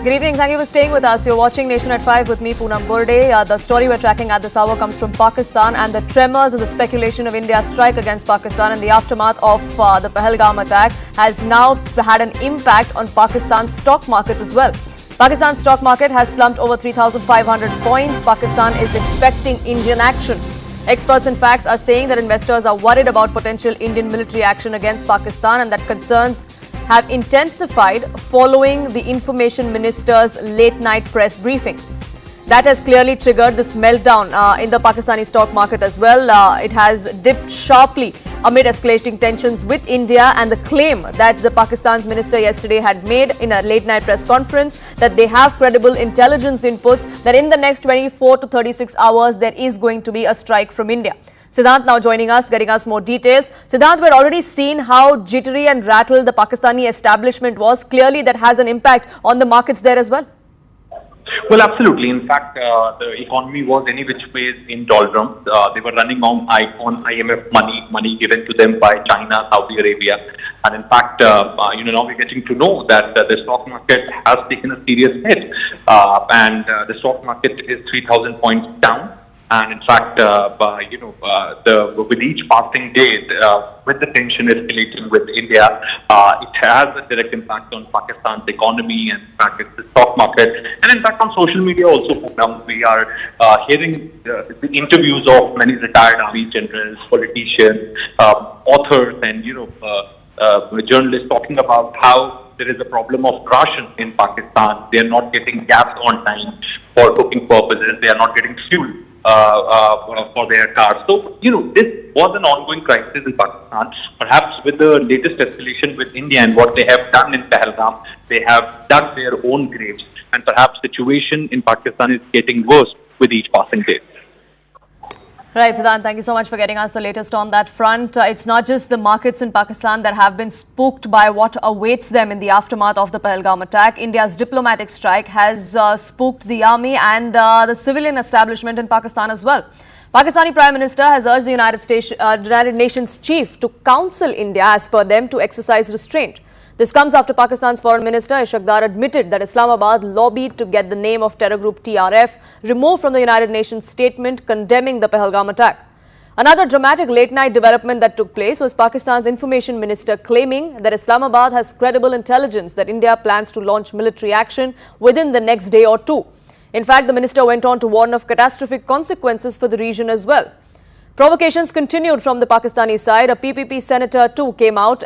Good evening. Thank you for staying with us. You're watching Nation at 5 with me, Poonam Burde. The story we're tracking at this hour comes from Pakistan, and the tremors of the speculation of India's strike against Pakistan in the aftermath of the Pahelgam attack has now had an impact on Pakistan's stock market as well. Pakistan's stock market has slumped over 3,500 points. Pakistan is expecting Indian action. Experts in fact are saying that investors are worried about potential Indian military action against Pakistan, and that concerns have intensified following the information minister's late-night press briefing. That has clearly triggered this meltdown in the Pakistani stock market as well. It has dipped sharply amid escalating tensions with India, and the claim that the Pakistan's minister yesterday had made in a late-night press conference that they have credible intelligence inputs that in the next 24 to 36 hours there is going to be a strike from India. Siddhant now joining us, getting us more details. Siddhant, we're already seen how jittery and rattled the Pakistani establishment was. Clearly that has an impact on the markets there as well. Well, absolutely. In fact, the economy was any which ways in doldrums. They were running on IMF money given to them by China, Saudi Arabia. And in fact, now we're getting to know that the stock market has taken a serious hit. And the stock market is 3,000 points down. And in fact, with each passing day, with the tension escalating with India, it has a direct impact on Pakistan's economy and in fact it's the stock market. And in fact, on social media also, we are hearing the interviews of many retired army generals, politicians, authors, and journalists talking about how there is a problem of ration in Pakistan. They are not getting gas on time for cooking purposes. They are not getting fuel for their cars. So, this was an ongoing crisis in Pakistan. Perhaps with the latest escalation with India and what they have done in Pahalgam, they have dug their own graves. And perhaps the situation in Pakistan is getting worse with each passing day. Right, Siddhant, thank you so much for getting us the latest on that front. It's not just the markets in Pakistan that have been spooked by what awaits them in the aftermath of the Pahelgam attack. India's diplomatic strike has spooked the army and the civilian establishment in Pakistan as well. Pakistani Prime Minister has urged the United Nations chief to counsel India, as per them, to exercise restraint. This comes after Pakistan's Foreign Minister Ishaq Dar admitted that Islamabad lobbied to get the name of terror group TRF removed from the United Nations statement condemning the Pahelgam attack. Another dramatic late-night development that took place was Pakistan's information minister claiming that Islamabad has credible intelligence that India plans to launch military action within the next day or two. In fact, the minister went on to warn of catastrophic consequences for the region as well. Provocations continued from the Pakistani side. A PPP senator too came out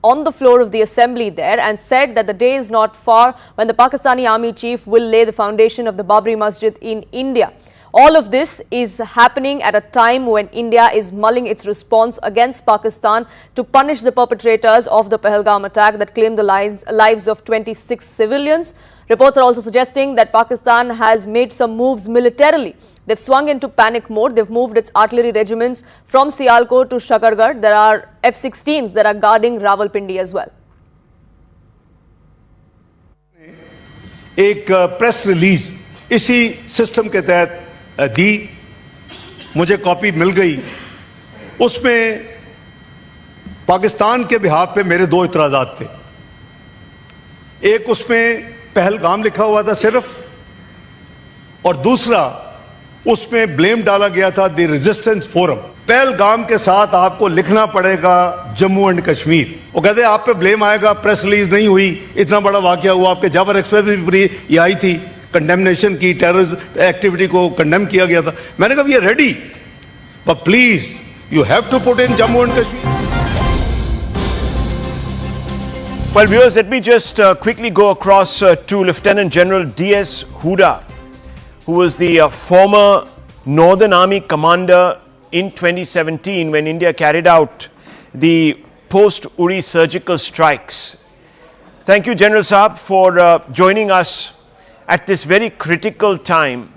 on the floor of the assembly there and said that the day is not far when the Pakistani army chief will lay the foundation of the Babri Masjid in India. All of this is happening at a time when India is mulling its response against Pakistan to punish the perpetrators of the Pahelgam attack that claimed the lives of 26 civilians. Reports are also suggesting that Pakistan has made some moves militarily. They've swung into panic mode. They've moved its artillery regiments from Sialkot to Shakargarh. There are F-16s that are guarding Rawalpindi as well. एक press release इसी system के तहत दी, मुझे copy मिल गई. उसमें पाकिस्तान के behalf पे मेरे दो इतराज़ात थे. एक उसमें पहलगाम लिखा हुआ था सिर्फ, और दूसरा उसमें ब्लेम डाला गया था द रेजिस्टेंस फोरम. पहलगाम के साथ आपको लिखना पड़ेगा जम्मू एंड कश्मीर. वो कहते हैं आप पे ब्लेम आएगा, प्रेस रिलीज नहीं हुई, इतना बड़ा वाकया हुआ. आपके जावर एक्सप्रेस भी ये आई थी, कंडेमनेशन की, टेररिस्ट एक्टिविटी को कंडेम किया गया था. मैंने कहा we are ready, but please you have to put in Jammu and Kashmir. Well, viewers, let me just quickly go across to Lieutenant General D.S. Huda, who was the former Northern Army commander in 2017 when India carried out the post-Uri surgical strikes. Thank you, General Saab, for joining us at this very critical time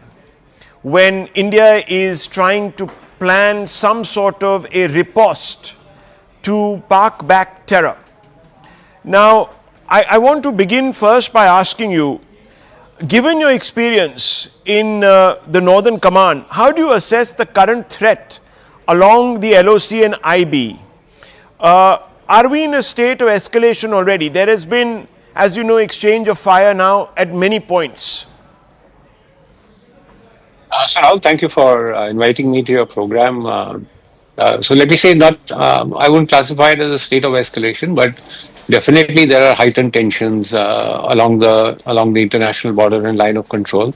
when India is trying to plan some sort of a riposte to park back terror. Now, I want to begin first by asking you, given your experience in the Northern Command, how do you assess the current threat along the LOC and IB? Are we in a state of escalation already? There has been as you know, exchange of fire now at many points. So Rahul, thank you for inviting me to your program. So let me say, I wouldn't classify it as a state of escalation, but definitely there are heightened tensions along the international border and line of control.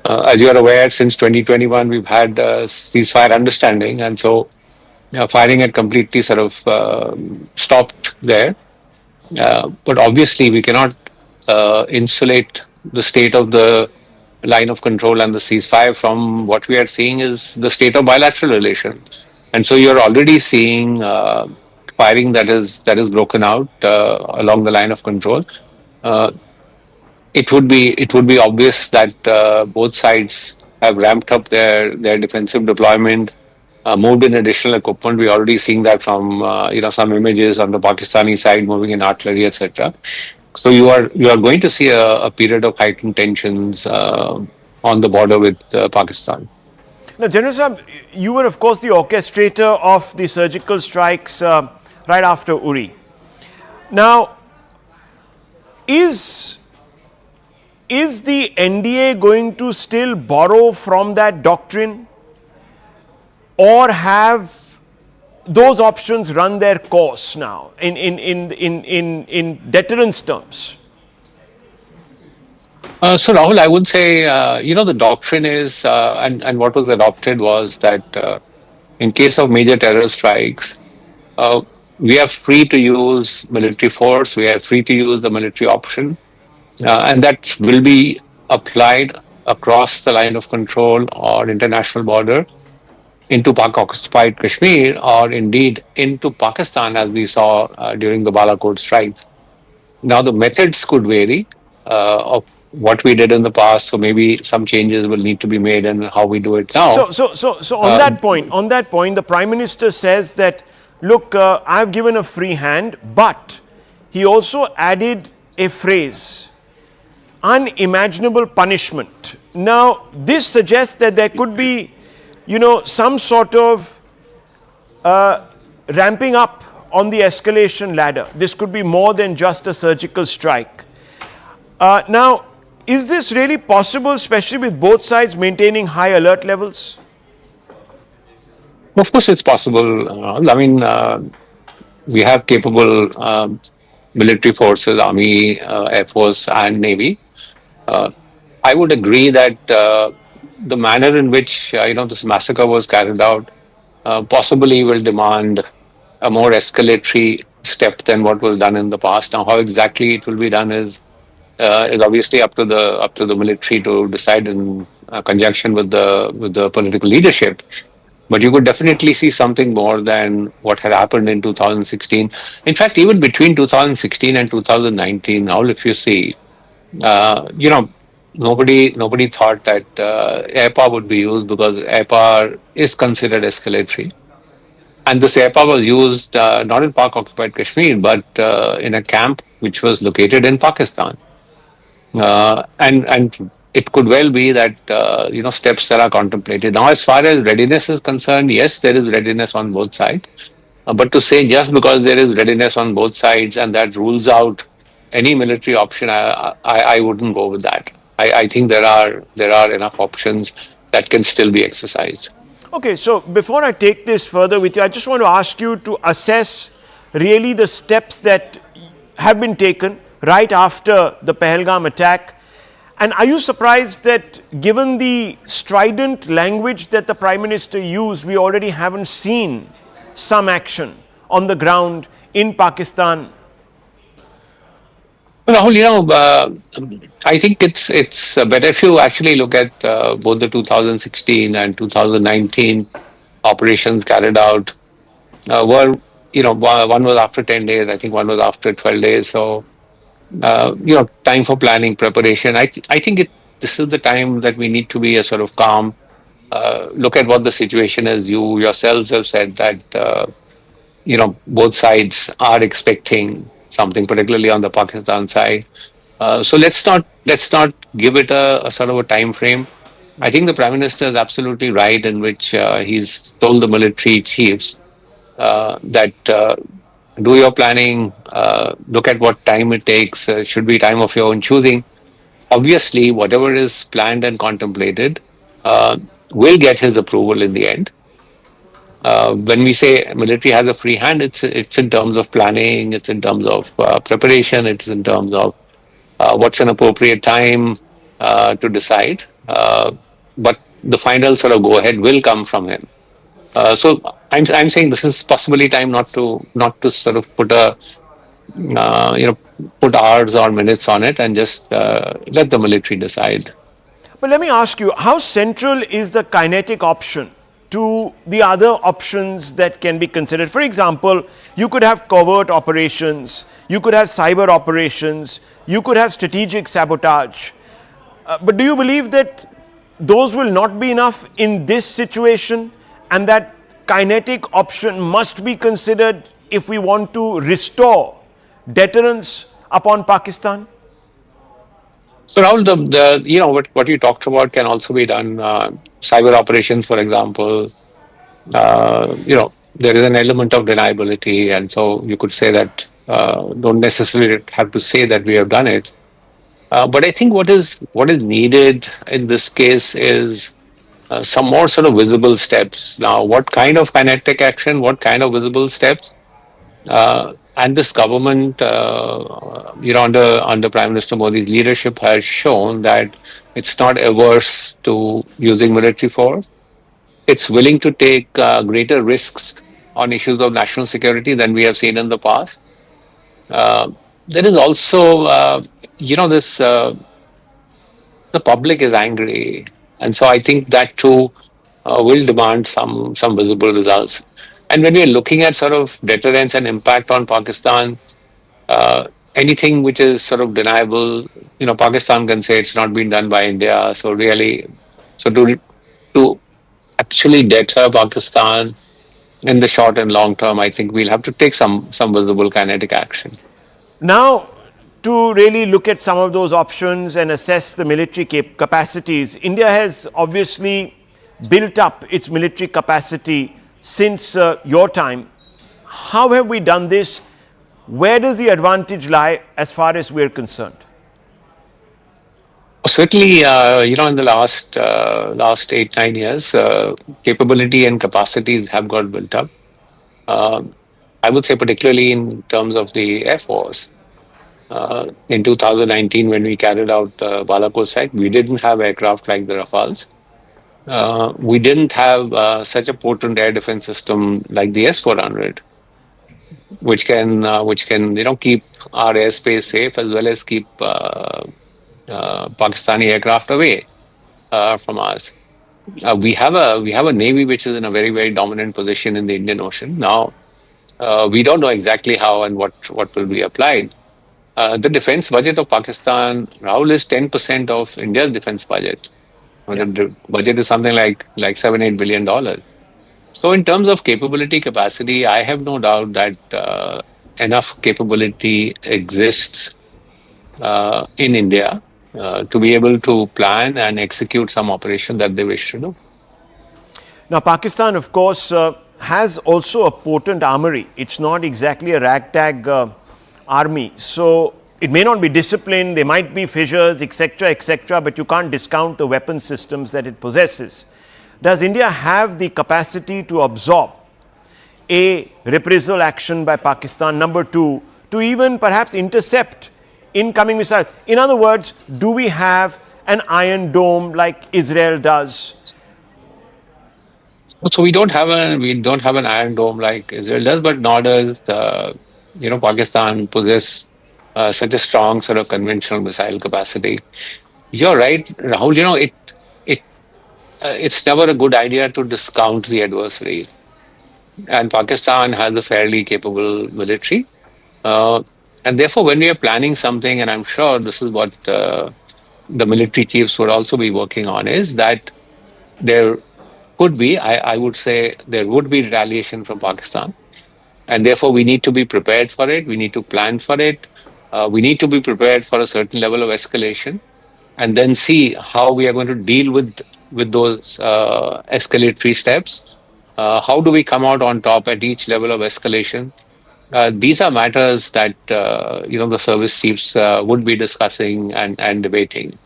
As you are aware, since 2021, we've had ceasefire understanding, and so firing had completely sort of stopped there. But obviously, we cannot insulate the state of the line of control and the ceasefire from what we are seeing is the state of bilateral relations. And so you're already seeing firing that is broken out along the line of control. Uh, it would be obvious that both sides have ramped up their defensive deployment, moved in additional equipment. We're already seeing that from some images on the Pakistani side moving in artillery, etc. So you are going to see a period of heightened tensions on the border with Pakistan. Now, General Saab, you were, of course, the orchestrator of the surgical strikes right after Uri. Now, is the NDA going to still borrow from that doctrine, or have those options run their course now in deterrence terms? So Rahul, I would say, the doctrine is, and what was adopted was that in case of major terror strikes, we are free to use military force, we are free to use the military option, and that will be applied across the line of control or international border into Pak-occupied Kashmir, or indeed into Pakistan, as we saw during the Balakot strikes. Now, the methods could vary of what we did in the past, so maybe some changes will need to be made in how we do it now. So on that point, the Prime Minister says that, look, I've given a free hand, but he also added a phrase, unimaginable punishment. Now, this suggests that there could be, some sort of ramping up on the escalation ladder. This could be more than just a surgical strike. Now, is this really possible, especially with both sides maintaining high alert levels? Of course, it's possible. We have capable military forces, Army, Air Force, and Navy. I would agree that the manner in which this massacre was carried out possibly will demand a more escalatory step than what was done in the past. Now, how exactly it will be done is obviously up to the military to decide in conjunction with the political leadership. But you could definitely see something more than what had happened in 2016. In fact, even between 2016 and 2019, now if you see, nobody thought that air power would be used, because air power is considered escalatory. And this air power was used not in Pak-occupied Kashmir, but in a camp which was located in Pakistan. And it could well be that steps that are contemplated now. As far as readiness is concerned, yes, there is readiness on both sides. But to say just because there is readiness on both sides and that rules out any military option, I wouldn't go with that. I think there are enough options that can still be exercised. Okay, so before I take this further with you, I just want to ask you to assess really the steps that have been taken right after the Pahelgam attack. And are you surprised that, given the strident language that the Prime Minister used, we already haven't seen some action on the ground in Pakistan? Rahul, I think it's better if you actually look at both the 2016 and 2019 operations carried out. One was after 10 days, I think one was after 12 days. So, time for planning, preparation. I think this is the time that we need to be a sort of calm, look at what the situation is. You yourselves have said that, both sides are expecting something, particularly on the Pakistan side. So let's not give it a sort of a time frame. I think the Prime Minister is absolutely right in which he's told the military chiefs that do your planning, look at what time it takes, should be time of your own choosing. Obviously, whatever is planned and contemplated uh, will get his approval in the end. When we say military has a free hand, it's in terms of planning, it's in terms of preparation, it's in terms of what's an appropriate time to decide. But the final sort of go ahead will come from him. So I'm saying this is possibly time not to sort of put a put hours or minutes on it and just let the military decide. But let me ask you, how central is the kinetic option to the other options that can be considered? For example, you could have covert operations, you could have cyber operations, you could have strategic sabotage. But do you believe that those will not be enough in this situation, and that kinetic option must be considered if we want to restore deterrence upon Pakistan? So now what you talked about can also be done. Cyber operations, for example, there is an element of deniability, and so you could say that don't necessarily have to say that we have done it. But I think what is needed in this case is some more sort of visible steps. Now, what kind of kinetic action? What kind of visible steps? And this government, under Prime Minister Modi's leadership, has shown that it's not averse to using military force. It's willing to take greater risks on issues of national security than we have seen in the past. There is also, this the public is angry, and so I think that too will demand some visible results. And when we are looking at sort of deterrence and impact on Pakistan, anything which is sort of deniable, Pakistan can say it's not been done by India. So really, so to actually deter Pakistan in the short and long term, I think we'll have to take some visible kinetic action. Now, to really look at some of those options and assess the military capacities, India has obviously built up its military capacity since your time. How have we done this? Where does the advantage lie as far as we're concerned? Certainly, in the last 8-9 years, capability and capacities have got built up. I would say particularly in terms of the Air Force. In 2019, when we carried out Balakot site, we didn't have aircraft like the Rafales. We didn't have such a potent air defense system like the S-400, which can keep our airspace safe as well as keep Pakistani aircraft away from us. We have a navy which is in a very, very dominant position in the Indian Ocean. Now, we don't know exactly how and what will be applied. The defense budget of Pakistan, Rahul, is 10% of India's defense budget. Yeah. The budget is something like $7-8 billion. So in terms of capability capacity, I have no doubt that enough capability exists in India to be able to plan and execute some operation that they wish to do. Now, Pakistan, of course, has also a potent armory. It's not exactly a ragtag army. So it may not be disciplined, there might be fissures, etc., but you can't discount the weapon systems that it possesses. Does India have the capacity to absorb a reprisal action by Pakistan? Number two, to even perhaps intercept incoming missiles? In other words, do we have an Iron Dome like Israel does? So we don't have an Iron Dome like Israel does, but nor does Pakistan possess such a strong sort of conventional missile capacity. You're right, Rahul. It's never a good idea to discount the adversary, and Pakistan has a fairly capable military, and therefore, when we are planning something, and I'm sure this is what the military chiefs would also be working on, is that there could be, I would say, there would be retaliation from Pakistan. And therefore, we need to be prepared for it. We need to plan for it. We need to be prepared for a certain level of escalation, and then see how we are going to deal with those escalatory steps. How do we come out on top at each level of escalation? These are matters that the service chiefs would be discussing and debating.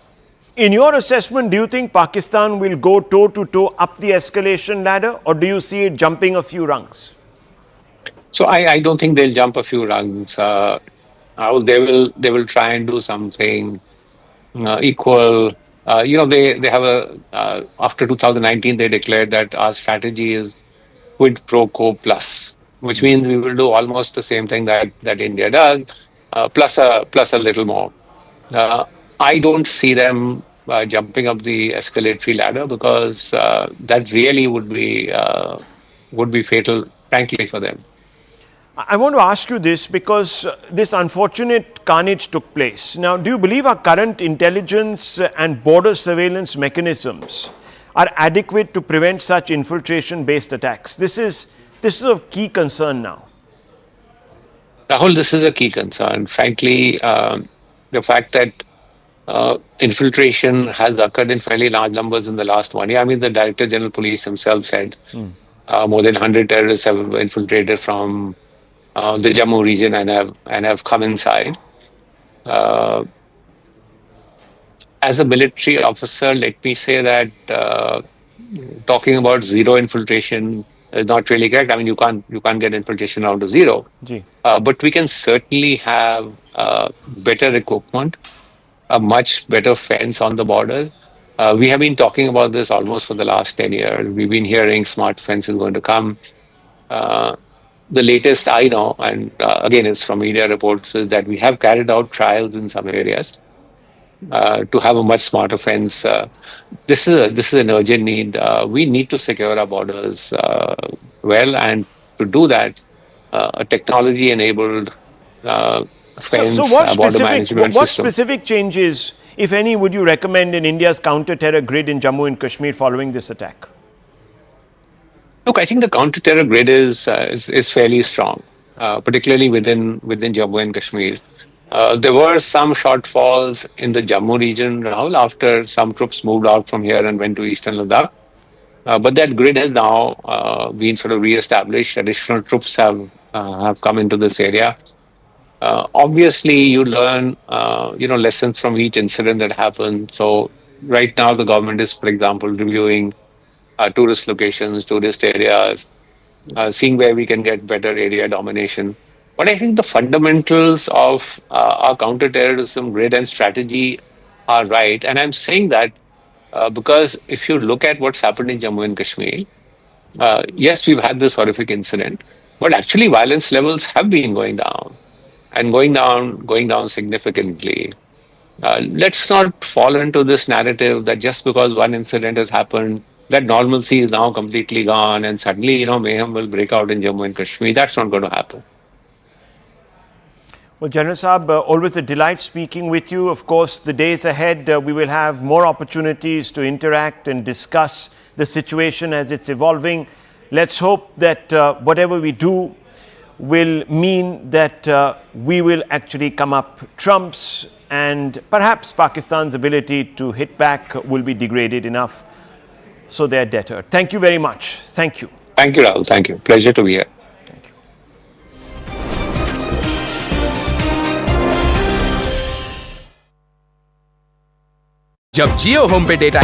In your assessment, do you think Pakistan will go toe to toe up the escalation ladder, or do you see it jumping a few rungs? So I don't think they'll jump a few rungs. They will try and do something equal. They have after 2019 they declared that our strategy is quid pro quo plus, which means we will do almost the same thing that India does, plus a little more. I don't see them jumping up the escalatory ladder because that really would be fatal, frankly, for them. I want to ask you this because this unfortunate carnage took place. Now, do you believe our current intelligence and border surveillance mechanisms are adequate to prevent such infiltration-based attacks? This is a key concern now. Rahul, this is a key concern. Frankly, the fact that infiltration has occurred in fairly large numbers in the last 1 year. I mean, the Director General Police himself said more than 100 terrorists have infiltrated from the Jammu region and have come inside. As a military officer, let me say that talking about zero infiltration is not really correct. I mean, you can't get infiltration down to zero. But we can certainly have better equipment, a much better fence on the borders. We have been talking about this almost for the last 10 years. We've been hearing smart fence is going to come. The latest I know, and again, it's from media reports, is that we have carried out trials in some areas to have a much smarter fence. This is an urgent need. We need to secure our borders well, and to do that, a technology-enabled fence, border management what system. specific changes, if any, would you recommend in India's counter-terror grid in Jammu and Kashmir following this attack? Look, I think the counter-terror grid is fairly strong, particularly within Jammu and Kashmir. There were some shortfalls in the Jammu region, Rahul, after some troops moved out from here and went to eastern Ladakh. But that grid has now been sort of re-established. Additional troops have come into this area. Obviously, you learn lessons from each incident that happened. So right now, the government is, for example, reviewing tourist locations, tourist areas, seeing where we can get better area domination. But I think the fundamentals of our counter-terrorism grid and strategy are right. And I'm saying that because if you look at what's happened in Jammu and Kashmir, yes, we've had this horrific incident, but actually violence levels have been going down and going down significantly. Let's not fall into this narrative that just because one incident has happened, that normalcy is now completely gone and suddenly, mayhem will break out in Jammu and Kashmir. That's not going to happen. Well, General Saab, always a delight speaking with you. Of course, the days ahead, we will have more opportunities to interact and discuss the situation as it's evolving. Let's hope that whatever we do will mean that we will actually come up trumps, and perhaps Pakistan's ability to hit back will be degraded enough so they're deterred. Thank you very much. Thank you. Thank you, Rahul. Thank you. Pleasure to be here. जब जियो home पे data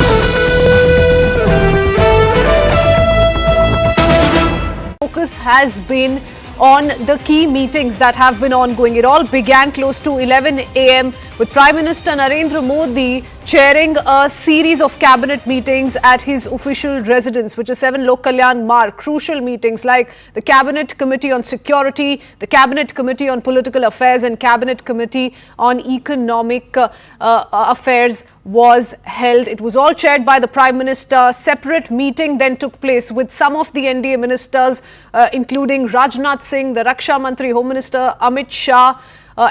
focus has been on the key meetings that have been ongoing. It all began close to 11 a.m. with Prime Minister Narendra Modi chairing a series of cabinet meetings at his official residence, which is 7 Lok Kalyan Marg. Crucial meetings like the Cabinet Committee on Security, the Cabinet Committee on Political Affairs and Cabinet Committee on Economic Affairs was held. It was all chaired by the Prime Minister. Separate meeting then took place with some of the NDA ministers, including Rajnath Singh, the Raksha Mantri, Home Minister Amit Shah,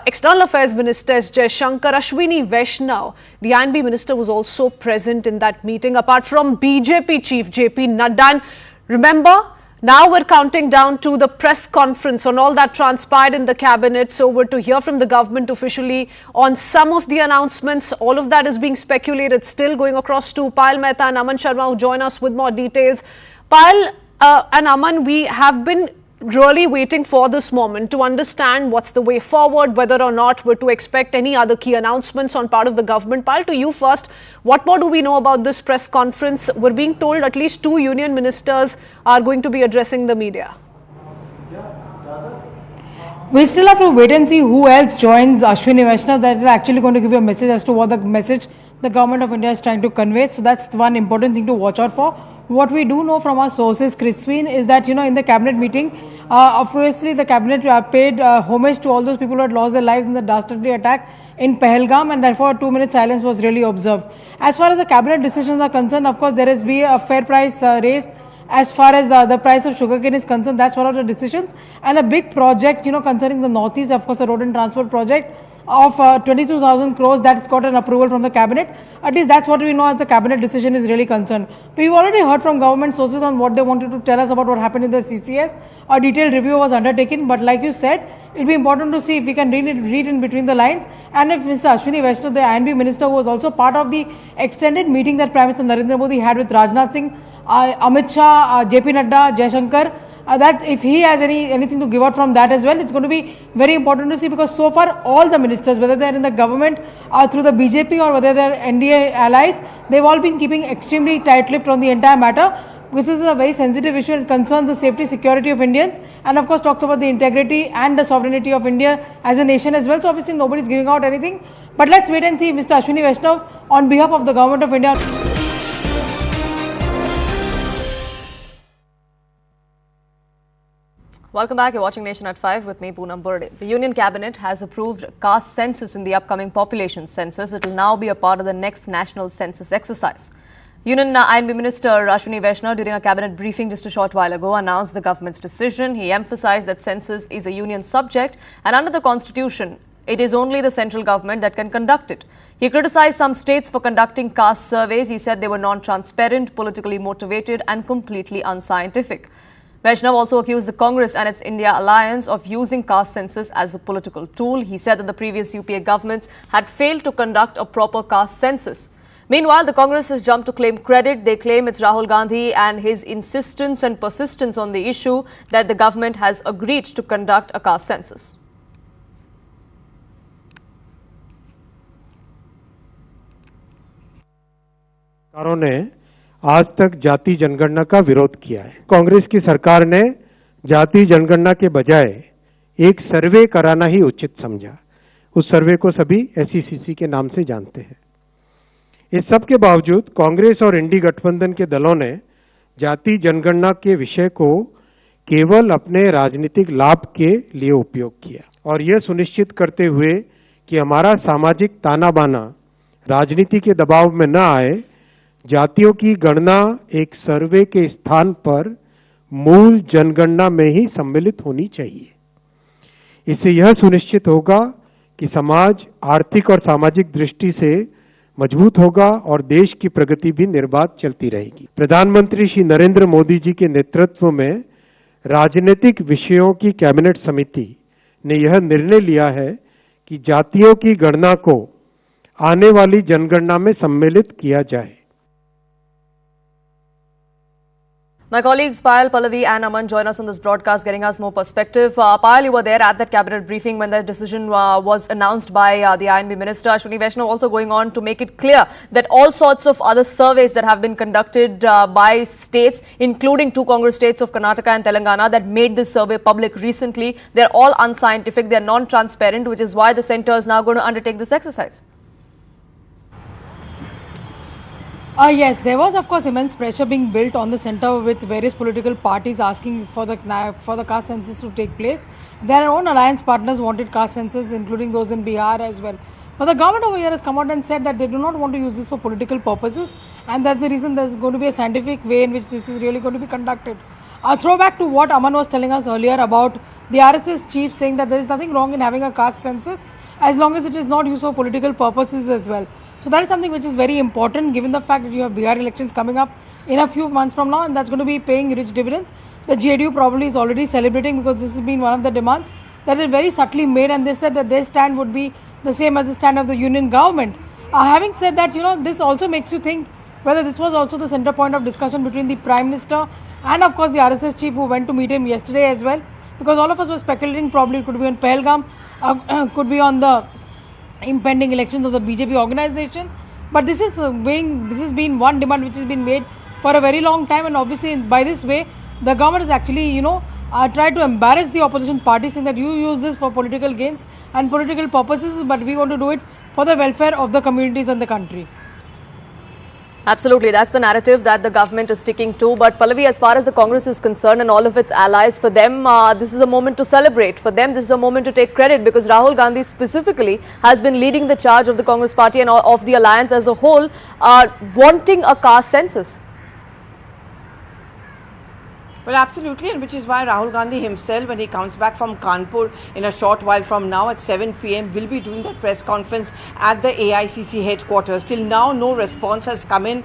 External Affairs Minister S. Jaishankar, Ashwini Vaishnav. The INB Minister was also present in that meeting, apart from BJP Chief JP Nadda. And remember, now we're counting down to the press conference on all that transpired in the cabinet. So we're to hear from the government officially on some of the announcements. All of that is being speculated, still going across to Payal Mehta and Aman Sharma, who join us with more details. Payal and Aman, we have been really waiting for this moment to understand what's the way forward, whether or not we're to expect any other key announcements on part of the government. Pal, to you first, what more do we know about this press conference? We're being told at least 2 union ministers are going to be addressing the media. We still have to wait and see who else joins Ashwini Vaishnav. That is actually going to give you a message as to what the message the government of India is trying to convey. So that's one important thing to watch out for. What we do know from our sources, Crispin, is that, in the cabinet meeting, obviously the cabinet paid homage to all those people who had lost their lives in the dastardly attack in Pahelgam, and therefore a 2-minute silence was really observed. As far as the cabinet decisions are concerned, of course, there has been a fair price race. As far as the price of sugarcane is concerned, that's one of the decisions. And a big project, concerning the Northeast, of course, a road and transport project of 22,000 crores, that's got an approval from the cabinet. At least that's what we know as the cabinet decision is really concerned. We've already heard from government sources on what they wanted to tell us about what happened in the CCS. A detailed review was undertaken, but like you said, it'll be important to see if we can read in between the lines, and if Mr. Ashwini Vaishnav, the INB minister, who was also part of the extended meeting that Prime Minister Narendra Modi had with Rajnath Singh, Amit Shah, JP Nadda, Jaishankar, that if he has anything to give out from that as well, it's going to be very important to see, because so far all the ministers, whether they're in the government or through the BJP or whether they're NDA allies, they've all been keeping extremely tight-lipped on the entire matter. This is a very sensitive issue. It concerns the safety, security of Indians, and of course talks about the integrity and the sovereignty of India as a nation as well. So obviously nobody's giving out anything. But let's wait and see Mr. Ashwini Vaishnav on behalf of the government of India. Welcome back. You're watching Nation at 5 with me, Poonam Burde. The Union Cabinet has approved caste census in the upcoming population census. It will now be a part of the next national census exercise. Union INB Minister Ashwini Vaishnav, during a cabinet briefing just a short while ago, announced the government's decision. He emphasized that census is a union subject, and under the constitution, it is only the central government that can conduct it. He criticized some states for conducting caste surveys. He said they were non-transparent, politically motivated, and completely unscientific. Vaishnav also accused the Congress and its India alliance of using caste census as a political tool. He said that the previous UPA governments had failed to conduct a proper caste census. Meanwhile, the Congress has jumped to claim credit. They claim it's Rahul Gandhi and his insistence and persistence on the issue that the government has agreed to conduct a caste census. सरकारों ने आज तक जाति जनगणना का विरोध किया है। कांग्रेस की सरकार ने जाति जनगणना के बजाय एक सर्वे कराना ही उचित समझा। उस सर्वे को सभी SECC के नाम से जानते हैं। इस सब के बावजूद कांग्रेस और इंडी गठबंधन के दलों ने जाति जनगणना के विषय को केवल अपने राजनीतिक लाभ के लिए उपयोग किया और यह सुनिश्चित करते हुए कि हमारा सामाजिक ताना बाना राजनीति के दबाव में न आए, जातियों की गणना एक सर्वे के स्थान पर मूल जनगणना में ही सम्मिलित होनी चाहिए। इससे यह सुनिश्चित होगा कि समाज आर्थिक और सामाजिक दृष्टि से मजबूत होगा और देश की प्रगति भी निर्बाध चलती रहेगी। प्रधानमंत्री श्री नरेंद्र मोदी जी के नेतृत्व में राजनीतिक विषयों की कैबिनेट समिति ने यह निर्णय लिया है कि जातियों की गणना को आने वाली जनगणना में सम्मिलित किया जाए। My colleagues Payal, Pallavi and Aman join us on this broadcast, getting us more perspective. Payal, you were there at that cabinet briefing when the decision was announced by the INB Minister. Ashwini Vaishnav also going on to make it clear that all sorts of other surveys that have been conducted by states, including 2 Congress states of Karnataka and Telangana that made this survey public recently, they're all unscientific, they're non-transparent, which is why the centre is now going to undertake this exercise. Yes, there was of course immense pressure being built on the centre with various political parties asking for the caste census to take place. Their own alliance partners wanted caste census, including those in Bihar as well. But the government over here has come out and said that they do not want to use this for political purposes, and that's the reason there's going to be a scientific way in which this is really going to be conducted. A throwback to what Aman was telling us earlier about the RSS chief saying that there is nothing wrong in having a caste census as long as it is not used for political purposes as well. So that is something which is very important given the fact that you have Bihar elections coming up in a few months from now, and that's going to be paying rich dividends. The JDU probably is already celebrating because this has been one of the demands that is very subtly made, and they said that their stand would be the same as the stand of the union government. Having said that, this also makes you think whether this was also the center point of discussion between the Prime Minister and of course the RSS chief who went to meet him yesterday as well, because all of us were speculating probably it could be on Pahelgam, could be on the impending elections of the BJP organization. But this has been one demand which has been made for a very long time, and obviously by this way the government has actually tried to embarrass the opposition party, saying that you use this for political gains and political purposes, but we want to do it for the welfare of the communities and the country. Absolutely, that's the narrative that the government is sticking to. But Pallavi, as far as the Congress is concerned and all of its allies, for them this is a moment to celebrate. For them this is a moment to take credit, because Rahul Gandhi specifically has been leading the charge of the Congress party and of the alliance as a whole, wanting a caste census. Well, absolutely, and which is why Rahul Gandhi himself, when he comes back from Kanpur in a short while from now at 7 p.m, will be doing that press conference at the AICC headquarters. Till now, no response has come in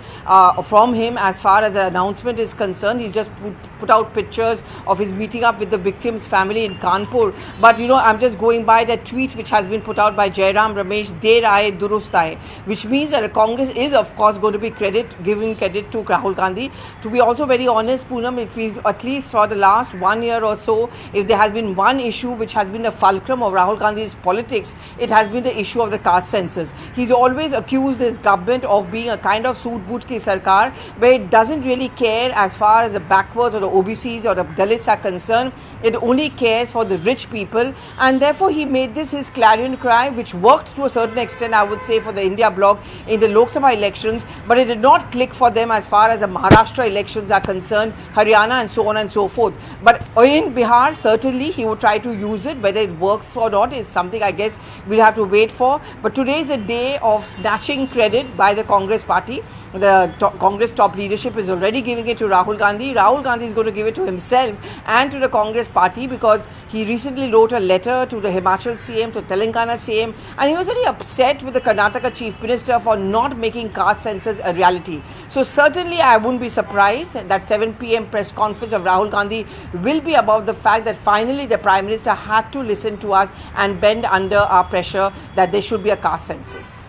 from him as far as the announcement is concerned. He just put out pictures of his meeting up with the victim's family in Kanpur. But I'm just going by that tweet which has been put out by Jairam Ramesh, Der Aaye Durust Aaye, which means that the Congress is of course going to be giving credit to Rahul Gandhi. To be also very honest, Poonam, if we at least for the last 1 year or so, if there has been one issue which has been the fulcrum of Rahul Gandhi's politics, it has been the issue of the caste census. He's always accused his government of being a kind of soot boot ki sarkar, where it doesn't really care as far as the backwards or the OBCs or the Dalits are concerned. It only cares for the rich people, and therefore he made this his clarion cry, which worked to a certain extent, I would say, for the India bloc in the Lok Sabha elections, but it did not click for them as far as the Maharashtra elections are concerned, Haryana and so on and so forth. But in Bihar, certainly he would try to use it. Whether it works or not is something I guess we'll have to wait for. But today is a day of snatching credit by the Congress party. The Congress top leadership is already giving it to Rahul Gandhi. Rahul Gandhi is going to give it to himself and to the Congress party, because he recently wrote a letter to the Himachal CM, to Telangana CM, and he was very upset with the Karnataka Chief Minister for not making caste census a reality. So certainly I wouldn't be surprised that 7 p.m. press conference of Rahul Gandhi will be about the fact that finally the Prime Minister had to listen to us and bend under our pressure that there should be a caste census.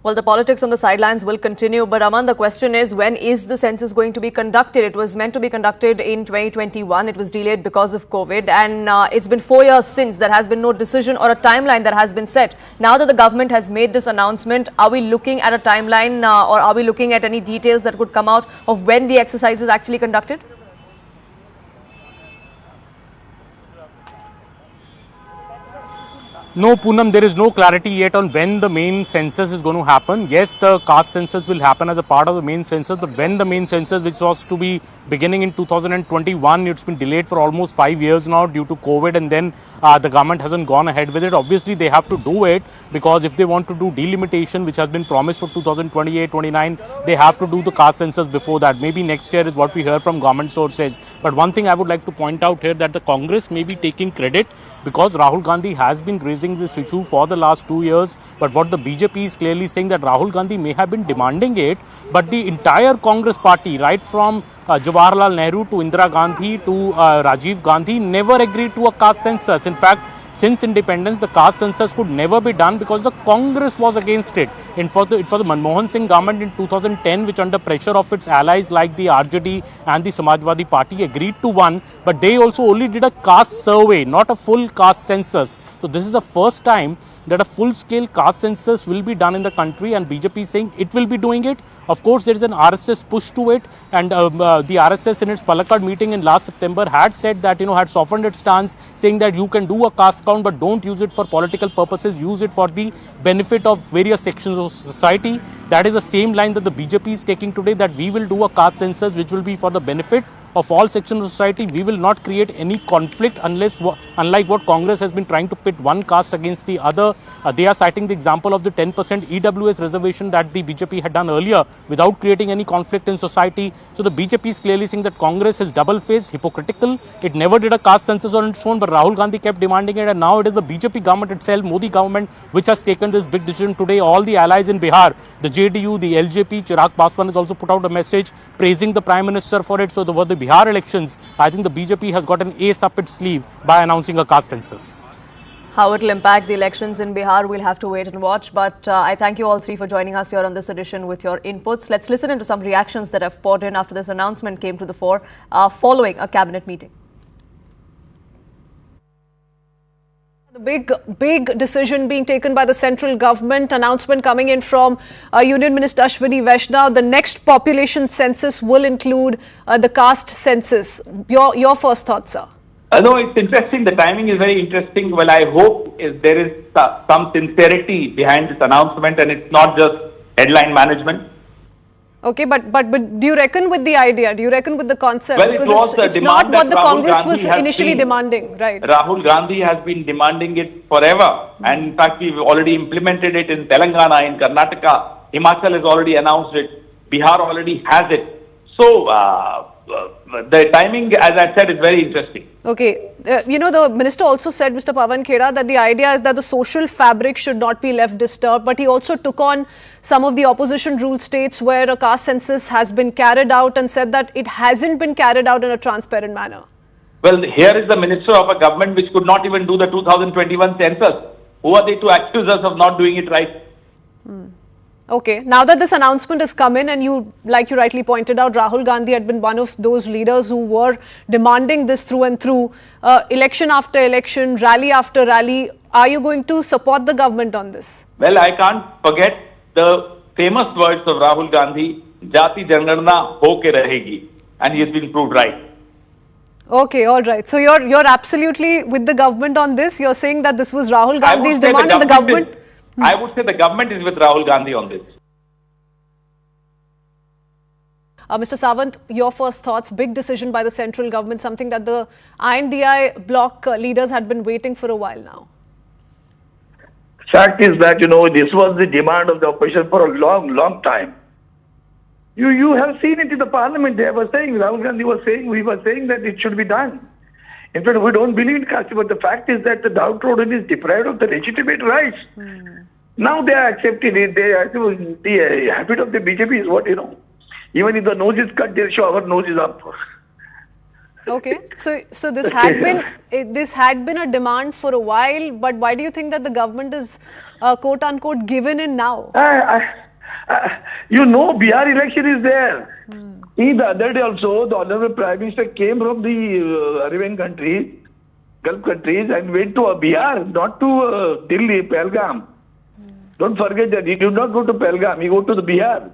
Well, the politics on the sidelines will continue, but Aman, the question is, when is the census going to be conducted? It was meant to be conducted in 2021. It was delayed because of COVID, and it's been 4 years since. There has been no decision or a timeline that has been set. Now that the government has made this announcement, are we looking at a timeline or are we looking at any details that could come out of when the exercise is actually conducted? No, Poonam, there is no clarity yet on when the main census is going to happen. Yes, the caste census will happen as a part of the main census, but when the main census, which was to be beginning in 2021, it's been delayed for almost 5 years now due to COVID, and then the government hasn't gone ahead with it. Obviously, they have to do it, because if they want to do delimitation, which has been promised for 2028-29, they have to do the caste census before that. Maybe next year is what we hear from government sources. But one thing I would like to point out here, that the Congress may be taking credit, because Rahul Gandhi has been raising this issue for the last 2 years, but what the BJP is clearly saying, that Rahul Gandhi may have been demanding it, but the entire Congress party, right from Jawaharlal Nehru to Indira Gandhi to Rajiv Gandhi, never agreed to a caste census. In fact, since independence, the caste census could never be done because the Congress was against it. And for the Manmohan Singh government in 2010, which under pressure of its allies like the RJD and the Samajwadi Party agreed to one, but they also only did a caste survey, not a full caste census. So this is the first time that a full-scale caste census will be done in the country, and BJP is saying it will be doing it. Of course, there is an RSS push to it, and the RSS in its Palakkad meeting in last September had said that, had softened its stance, saying that you can do a caste count, but don't use it for political purposes, use it for the benefit of various sections of society. That is the same line that the BJP is taking today, that we will do a caste census which will be for the benefit of all sections of society. We will not create any conflict unlike what Congress has been trying to pit one caste against the other. They are citing the example of the 10% EWS reservation that the BJP had done earlier without creating any conflict in society. So the BJP is clearly saying that Congress is double-faced, hypocritical. It never did a caste census on its own, but Rahul Gandhi kept demanding it, and now it is the BJP government itself, Modi government, which has taken this big decision today. All the allies in Bihar, the JDU, the LJP, Chirag Paswan has also put out a message praising the Prime Minister for it. So for the Bihar elections, I think the BJP has got an ace up its sleeve by announcing a caste census. How it will impact the elections in Bihar, we'll have to wait and watch. But I thank you all three for joining us here on this edition with your inputs. Let's listen into some reactions that have poured in after this announcement came to the fore following a cabinet meeting. The big decision being taken by the central government, announcement coming in from Union Minister Ashwini Vaishnav. The next population census will include the caste census. Your first thoughts, sir? No, it's interesting. The timing is very interesting. Well, I hope there is some sincerity behind this announcement and it's not just headline management. Okay, but do you reckon with the idea? Do you reckon with the concept? Well, because it's not what the Congress was initially demanding, right? Rahul Gandhi has been demanding it forever. And in fact, we've already implemented it in Telangana, in Karnataka. Himachal has already announced it. Bihar already has it. So, the timing, as I said, is very interesting. Okay. The minister also said, Mr. Pawan Khera, that the idea is that the social fabric should not be left disturbed. But he also took on some of the opposition ruled states where a caste census has been carried out and said that it hasn't been carried out in a transparent manner. Well, here is the minister of a government which could not even do the 2021 census. Who are they to accuse us of not doing it right? Okay, now that this announcement has come in and like you rightly pointed out, Rahul Gandhi had been one of those leaders who were demanding this through and through, election after election, rally after rally. Are you going to support the government on this? Well, I can't forget the famous words of Rahul Gandhi, Jati Jangarna ho ke rahegi, and he has been proved right. Okay, all right. So you're absolutely with the government on this. You're saying that this was Rahul Gandhi's demand and the government... I would say the government is with Rahul Gandhi on this. Mr. Sawant, your first thoughts. Big decision by the central government, something that the INDI bloc leaders had been waiting for a while now. Fact is that, this was the demand of the opposition for a long time. You have seen it in the parliament. They were saying, Rahul Gandhi was saying, we were saying that it should be done. In fact, we don't believe in caste, but the fact is that the downtrodden is deprived of the legitimate rights. Now they are accepting it. The habit of the BJP is what, even if the nose is cut, they'll show our nose is up. Okay, so this had been a demand for a while, but why do you think that the government is quote unquote given in now? Bihar election is there. The other day also, the Honorable Prime Minister came from the Arabian countries, Gulf countries, and went to Bihar, not to Delhi, Pahelgam. Don't forget that he did not go to Pahelgam; he go to the Bihar.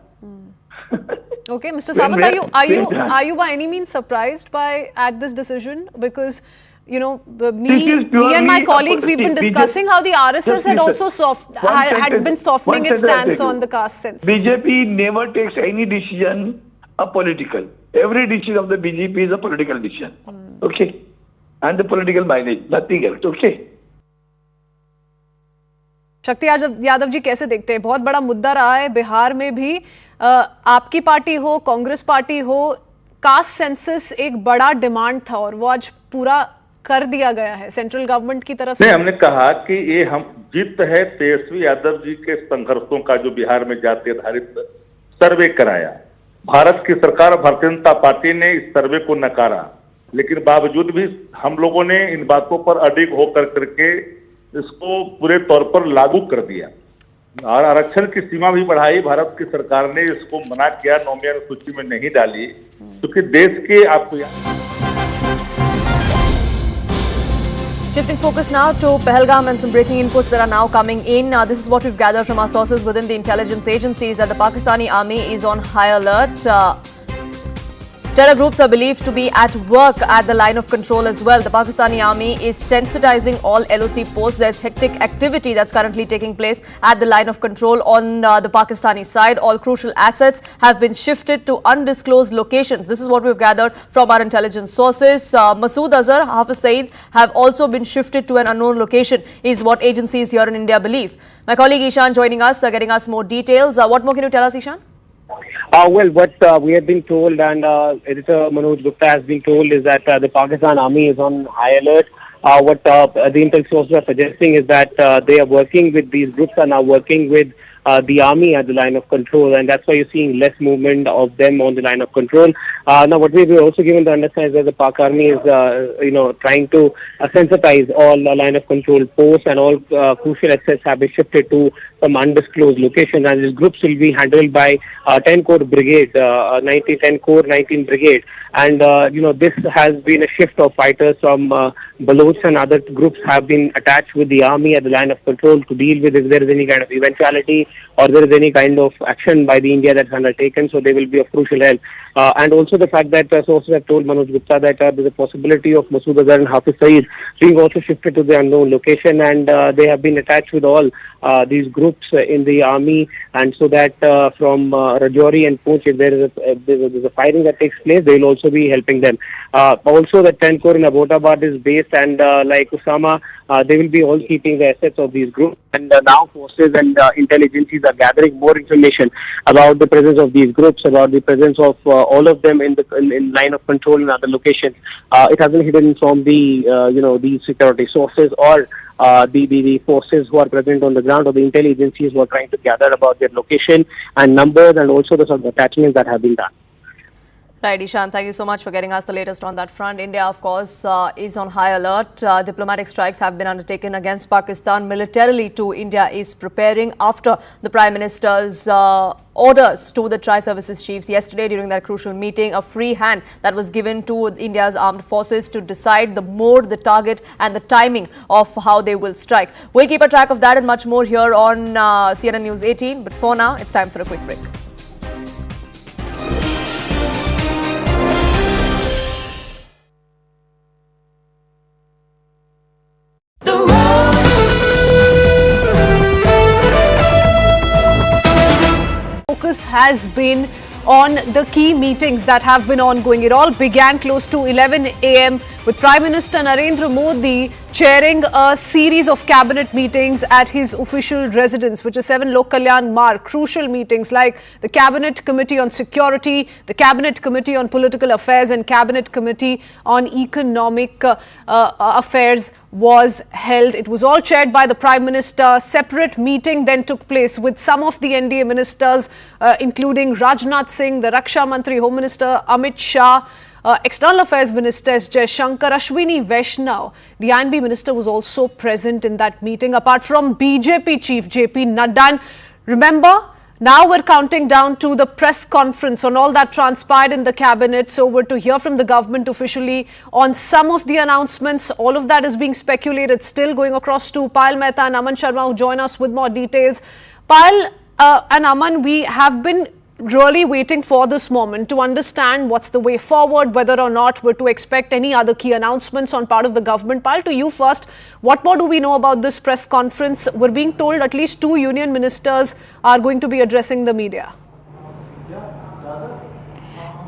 Okay, Mr. Sawant, are you by any means surprised at this decision? Because me and my colleagues, we've been discussing how the RSS had also had been softening its stance on the caste census. BJP never takes any decision political. Every decision of the BJP is a political decision. Okay, and the political mileage, nothing else. Okay. शक्ति यादव जी कैसे देखते हैं? बहुत बड़ा मुद्दा रहा है बिहार में भी, आपकी पार्टी हो, कांग्रेस पार्टी हो, कास्ट सेंसस एक बड़ा डिमांड था और वो आज पूरा कर दिया गया है सेंट्रल गवर्नमेंट की तरफ से। नहीं, हमने कहा कि ये हम जीत है तेजस्वी यादव जी के संघर्षों का जो बिहार में जाति आधारित सर्वे कराया। भारत की सरकार भारतीय जनता पार्टी ने इस सर्वे को नकारा, लेकिन बावजूद भी हम लोगों ने इन बातों पर अडिग होकर करके इसको पूरे तौर पर लागू कर दिया और आरक्षण की सीमा भी बढ़ाई। भारत की सरकार ने इसको मना किया, नौवीं सूची में नहीं डाली, क्योंकि देश के आपको Shifting focus now to Pahelgam and some breaking inputs that are now coming in. This is what we've gathered from our sources within the intelligence agencies, that the Pakistani army is on high alert. Terror groups are believed to be at work at the line of control as well. The Pakistani army is sensitizing all LOC posts. There's hectic activity that's currently taking place at the line of control on the Pakistani side. All crucial assets have been shifted to undisclosed locations. This is what we've gathered from our intelligence sources. Masood Azhar, Hafiz Saeed have also been shifted to an unknown location, is what agencies here in India believe. My colleague Ishan joining us, getting us more details. What more can you tell us, Ishan? Well, what we have been told, and editor Manoj Gupta has been told, is that the Pakistan army is on high alert. What the intel sources are suggesting is that they are working with, these groups are now working with the army at the line of control, and that's why you're seeing less movement of them on the line of control. Now, what we've also given to understand is that the Pak army is, trying to sensitize all line of control posts, and all crucial assets have been shifted to some undisclosed locations, and these groups will be handled by 10 Corps Brigade, 10 Corps 19 Brigade, and this has been a shift of fighters from Baloch, and other groups have been attached with the army at the line of control to deal with if there is any kind of eventuality or there is any kind of action by the India that's undertaken. So they will be of crucial help. And also the fact that sources have told Manoj Gupta that there is a possibility of Masood Azhar and Hafiz Saeed being also shifted to the unknown location, and they have been attached with all these groups in the army, and so that from Rajouri and Poonch, if there is a firing that takes place, they will also be helping them. Also, the 10 Corps in Abbottabad is based, and like Usama, they will be all keeping the assets of these groups. And now forces and intelligences are gathering more information about the presence of these groups, about the presence of all of them in line of control in other locations. It hasn't hidden from the these security sources or the forces who are present on the ground, or the intelligences who are trying to gather about their location and numbers, and also the sort of attachments that have been done. Right, Ishan, thank you so much for getting us the latest on that front. India, of course, is on high alert. Diplomatic strikes have been undertaken against Pakistan. Militarily, too, India is preparing after the Prime Minister's orders to the Tri-Services chiefs yesterday during that crucial meeting. A free hand that was given to India's armed forces to decide the mode, the target and the timing of how they will strike. We'll keep a track of that and much more here on CNN News 18. But for now, it's time for a quick break. Focus has been on the key meetings that have been ongoing. It all began close to 11 a.m. with Prime Minister Narendra Modi chairing a series of cabinet meetings at his official residence, which is 7 Lok Kalyan Marg. Crucial meetings like the Cabinet Committee on Security, the Cabinet Committee on Political Affairs and Cabinet Committee on Economic Affairs was held. It was all chaired by the Prime Minister. Separate meeting then took place with some of the NDA ministers, including Rajnath Singh, the Raksha Mantri, Home Minister Amit Shah, External Affairs Minister S. Jaishankar, Ashwini Vaishnav. The INB Minister was also present in that meeting, apart from BJP Chief JP Nadda. Remember, now we're counting down to the press conference on all that transpired in the cabinet. So we're to hear from the government officially on some of the announcements. All of that is being speculated, still going across to Payal Mehta and Aman Sharma, who join us with more details. Payal and Aman, we have been really waiting for this moment to understand what's the way forward, whether or not we're to expect any other key announcements on part of the government. Payal, to you first, what more do we know about this press conference? We're being told at least 2 union ministers are going to be addressing the media.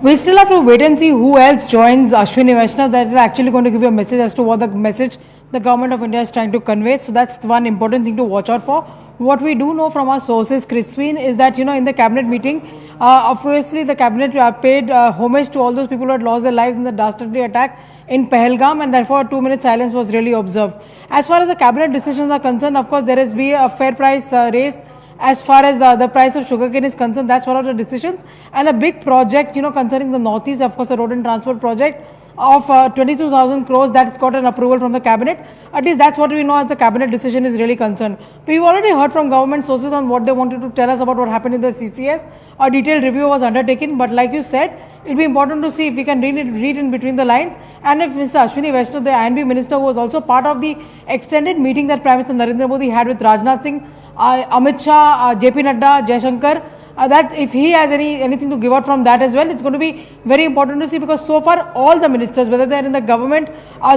We still have to wait and see who else joins Ashwini Vaishnav. That is actually going to give you a message as to what the message the government of India is trying to convey. So that's one important thing to watch out for. What we do know from our sources, Crispin, is that, in the cabinet meeting, obviously the cabinet paid homage to all those people who had lost their lives in the dastardly attack in Pahelgam, and therefore a 2-minute silence was really observed. As far as the cabinet decisions are concerned, of course, there has been a fair price raise. As far as the price of sugarcane is concerned, that's one of the decisions. And a big project, concerning the Northeast, of course, the road and transport project of 22,000 crores, that's got an approval from the cabinet. At least that's what we know as the cabinet decision is really concerned. We've already heard from government sources on what they wanted to tell us about what happened in the CCS. A detailed review was undertaken, but like you said, it'll be important to see if we can read in between the lines, and if Mr. Ashwini Vaishnav, the INB minister, who was also part of the extended meeting that Prime Minister Narendra Modi had with Rajnath Singh, Amit Shah, JP Nadda, Jaishankar, that if he has anything to give out from that as well, it's going to be very important to see, because so far all the ministers, whether they're in the government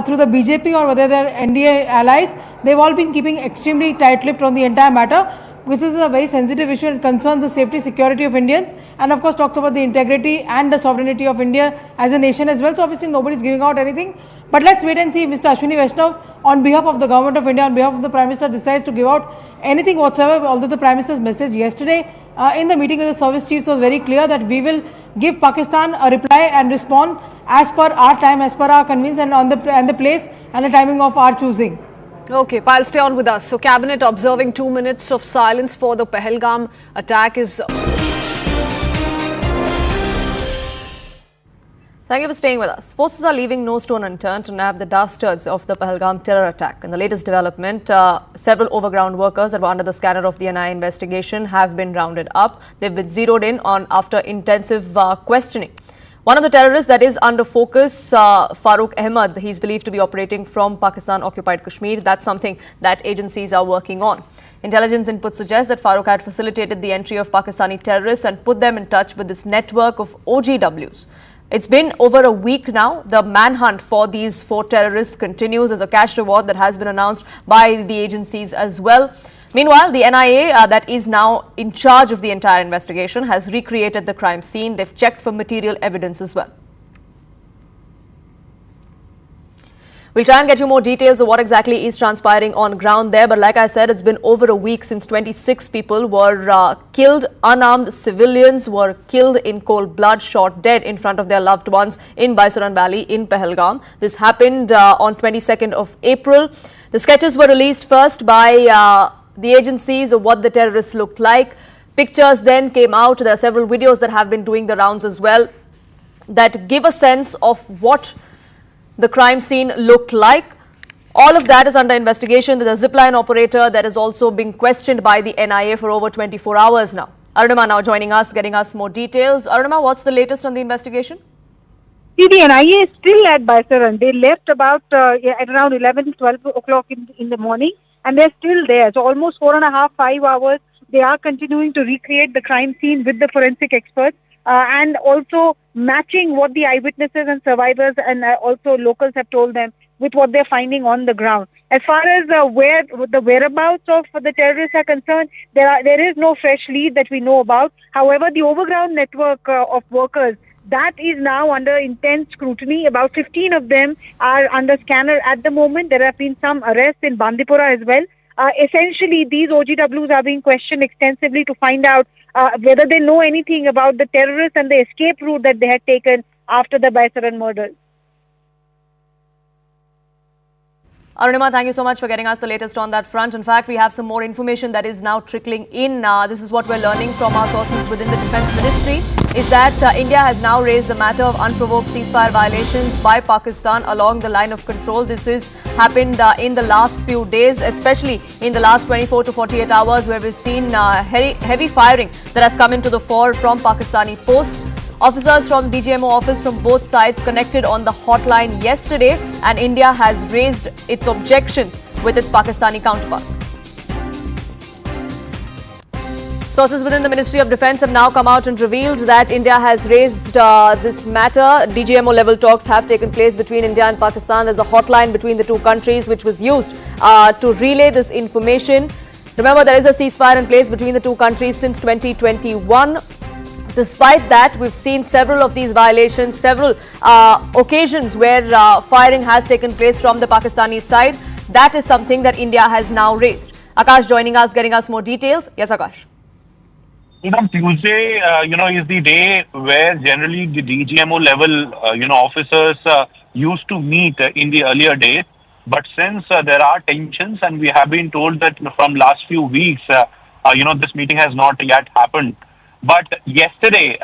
through the BJP or whether they're NDA allies, they've all been keeping extremely tight-lipped on the entire matter. This is a very sensitive issue and concerns the safety, security of Indians, and of course talks about the integrity and the sovereignty of India as a nation as well. So obviously nobody's giving out anything. But let's wait and see if Mr. Ashwini Vaishnav, on behalf of the government of India, on behalf of the Prime Minister, decides to give out anything whatsoever. Although the Prime Minister's message yesterday in the meeting with the service chiefs was very clear that we will give Pakistan a reply and respond as per our time, as per our convenience, and on the place and the timing of our choosing. Okay, Payal, stay on with us. So, Cabinet observing 2 minutes of silence for the Pahelgam attack is... Thank you for staying with us. Forces are leaving no stone unturned to nab the dastards of the Pahalgam terror attack. In the latest development, several overground workers that were under the scanner of the NIA investigation have been rounded up. They've been zeroed in on after intensive questioning. One of the terrorists that is under focus, Farooq Ahmed, he's believed to be operating from Pakistan-occupied Kashmir. That's something that agencies are working on. Intelligence input suggests that Farooq had facilitated the entry of Pakistani terrorists and put them in touch with this network of OGWs. It's been over a week now. The manhunt for these 4 terrorists continues. As a cash reward that has been announced by the agencies as well. Meanwhile, the NIA that is now in charge of the entire investigation has recreated the crime scene. They've checked for material evidence as well. We'll try and get you more details of what exactly is transpiring on ground there. But like I said, it's been over a week since 26 people were killed. Unarmed civilians were killed in cold blood, shot dead in front of their loved ones in Baisaran Valley in Pahelgam. This happened on 22nd of April. The sketches were released first by the agencies of what the terrorists looked like. Pictures then came out. There are several videos that have been doing the rounds as well that give a sense of what the crime scene looked like. All of that is under investigation. There's a zipline operator that is also being questioned by the NIA for over 24 hours now. Arunima now joining us, getting us more details. Arunima, what's the latest on the investigation? See, the NIA is still at Baisaran. They left about at around 11, 12 o'clock in the morning, and they're still there. So almost 4.5, 5 hours. They are continuing to recreate the crime scene with the forensic experts. And also matching what the eyewitnesses and survivors and also locals have told them with what they're finding on the ground. As far as where the whereabouts of the terrorists are concerned, there is no fresh lead that we know about. However, the overground network of workers, that is now under intense scrutiny. About 15 of them are under scanner at the moment. There have been some arrests in Bandipora as well. Essentially, these OGWs are being questioned extensively to find out whether they know anything about the terrorists and the escape route that they had taken after the Baisaran murders. Arunima, thank you so much for getting us the latest on that front. In fact, we have some more information that is now trickling in. This is what we're learning from our sources within the Defence Ministry, is that India has now raised the matter of unprovoked ceasefire violations by Pakistan along the line of control. This has happened in the last few days, especially in the last 24 to 48 hours, where we've seen heavy firing that has come into the fore from Pakistani posts. Officers from DGMO office from both sides connected on the hotline yesterday, and India has raised its objections with its Pakistani counterparts. Sources within the Ministry of Defence have now come out and revealed that India has raised this matter. DGMO level talks have taken place between India and Pakistan. There's a hotline between the two countries which was used to relay this information. Remember, there is a ceasefire in place between the two countries since 2021. Despite that, we've seen several of these violations, several occasions where firing has taken place from the Pakistani side. That is something that India has now raised. Akash joining us, getting us more details. Yes, Akash. Tuesday, is the day where generally the DGMO level, officers used to meet in the earlier days. But since there are tensions, and we have been told that from last few weeks, this meeting has not yet happened. But yesterday,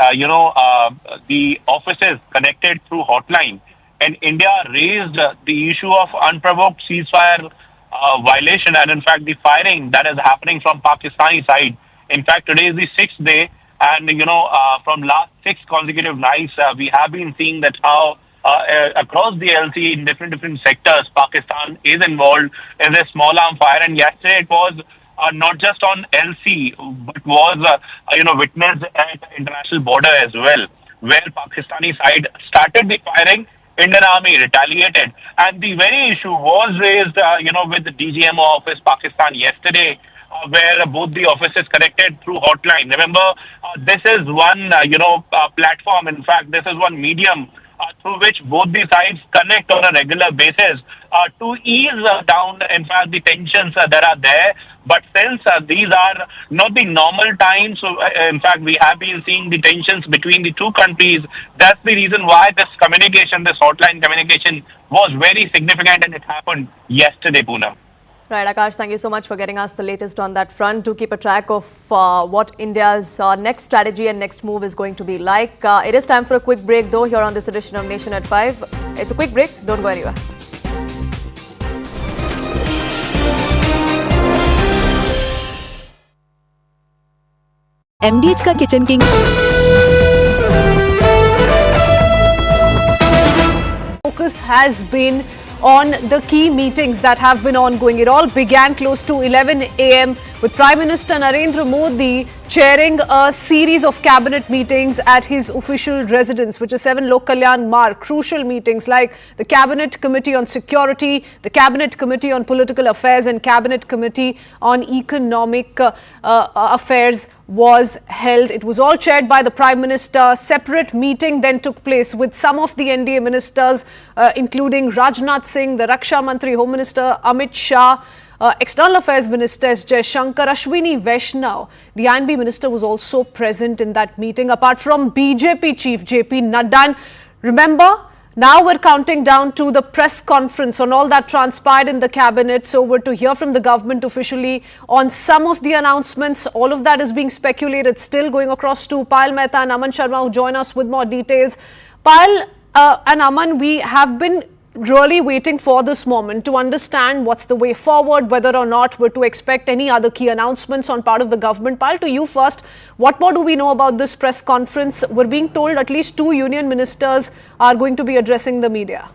the officers connected through hotline, and India raised the issue of unprovoked ceasefire violation, and in fact the firing that is happening from Pakistani side. In fact, today is the 6th day, and from last 6 consecutive nights, we have been seeing that how across the LC in different sectors, Pakistan is involved in a small arm fire, and yesterday it was not just on LC, but was witnessed at international border as well, where Pakistani side started the firing. Indian Army retaliated, and the very issue was raised, with the DGMO office Pakistan yesterday, where both the offices connected through hotline. Remember, this is one platform. In fact, this is one medium through which both the sides connect on a regular basis to ease down, in fact, the tensions that are there. But since these are not the normal times, so in fact, we have been seeing the tensions between the two countries. That's the reason why this communication, this hotline communication, was very significant, and it happened yesterday, Poonam. Right, Akash, thank you so much for getting us the latest on that front. Do keep a track of what India's next strategy and next move is going to be like. It is time for a quick break, though, here on this edition of Nation at 5. It's a quick break. Don't go anywhere. MDH का kitchen king Focus has been on the key meetings that have been ongoing. It all began close to 11 a.m. with Prime Minister Narendra Modi chairing a series of cabinet meetings at his official residence, which is 7 Lok Kalyan Marg. Crucial meetings like the Cabinet Committee on Security, the Cabinet Committee on Political Affairs and Cabinet Committee on Economic Affairs was held. It was all chaired by the Prime Minister. Separate meeting then took place with some of the NDA ministers, including Rajnath Singh, the Raksha Mantri, Home Minister Amit Shah, External Affairs Minister S. Jaishankar, Ashwini Vaishnav. The INB Minister was also present in that meeting, apart from BJP Chief JP Nadda. Remember, now we're counting down to the press conference on all that transpired in the cabinet. So we're to hear from the government officially on some of the announcements. All of that is being speculated, still going across to Payal Mehta and Aman Sharma, who join us with more details. Payal and Aman, we have been really waiting for this moment to understand what's the way forward, whether or not we're to expect any other key announcements on part of the government. Payal, to you first, what more do we know about this press conference? We're being told at least 2 union ministers are going to be addressing the media.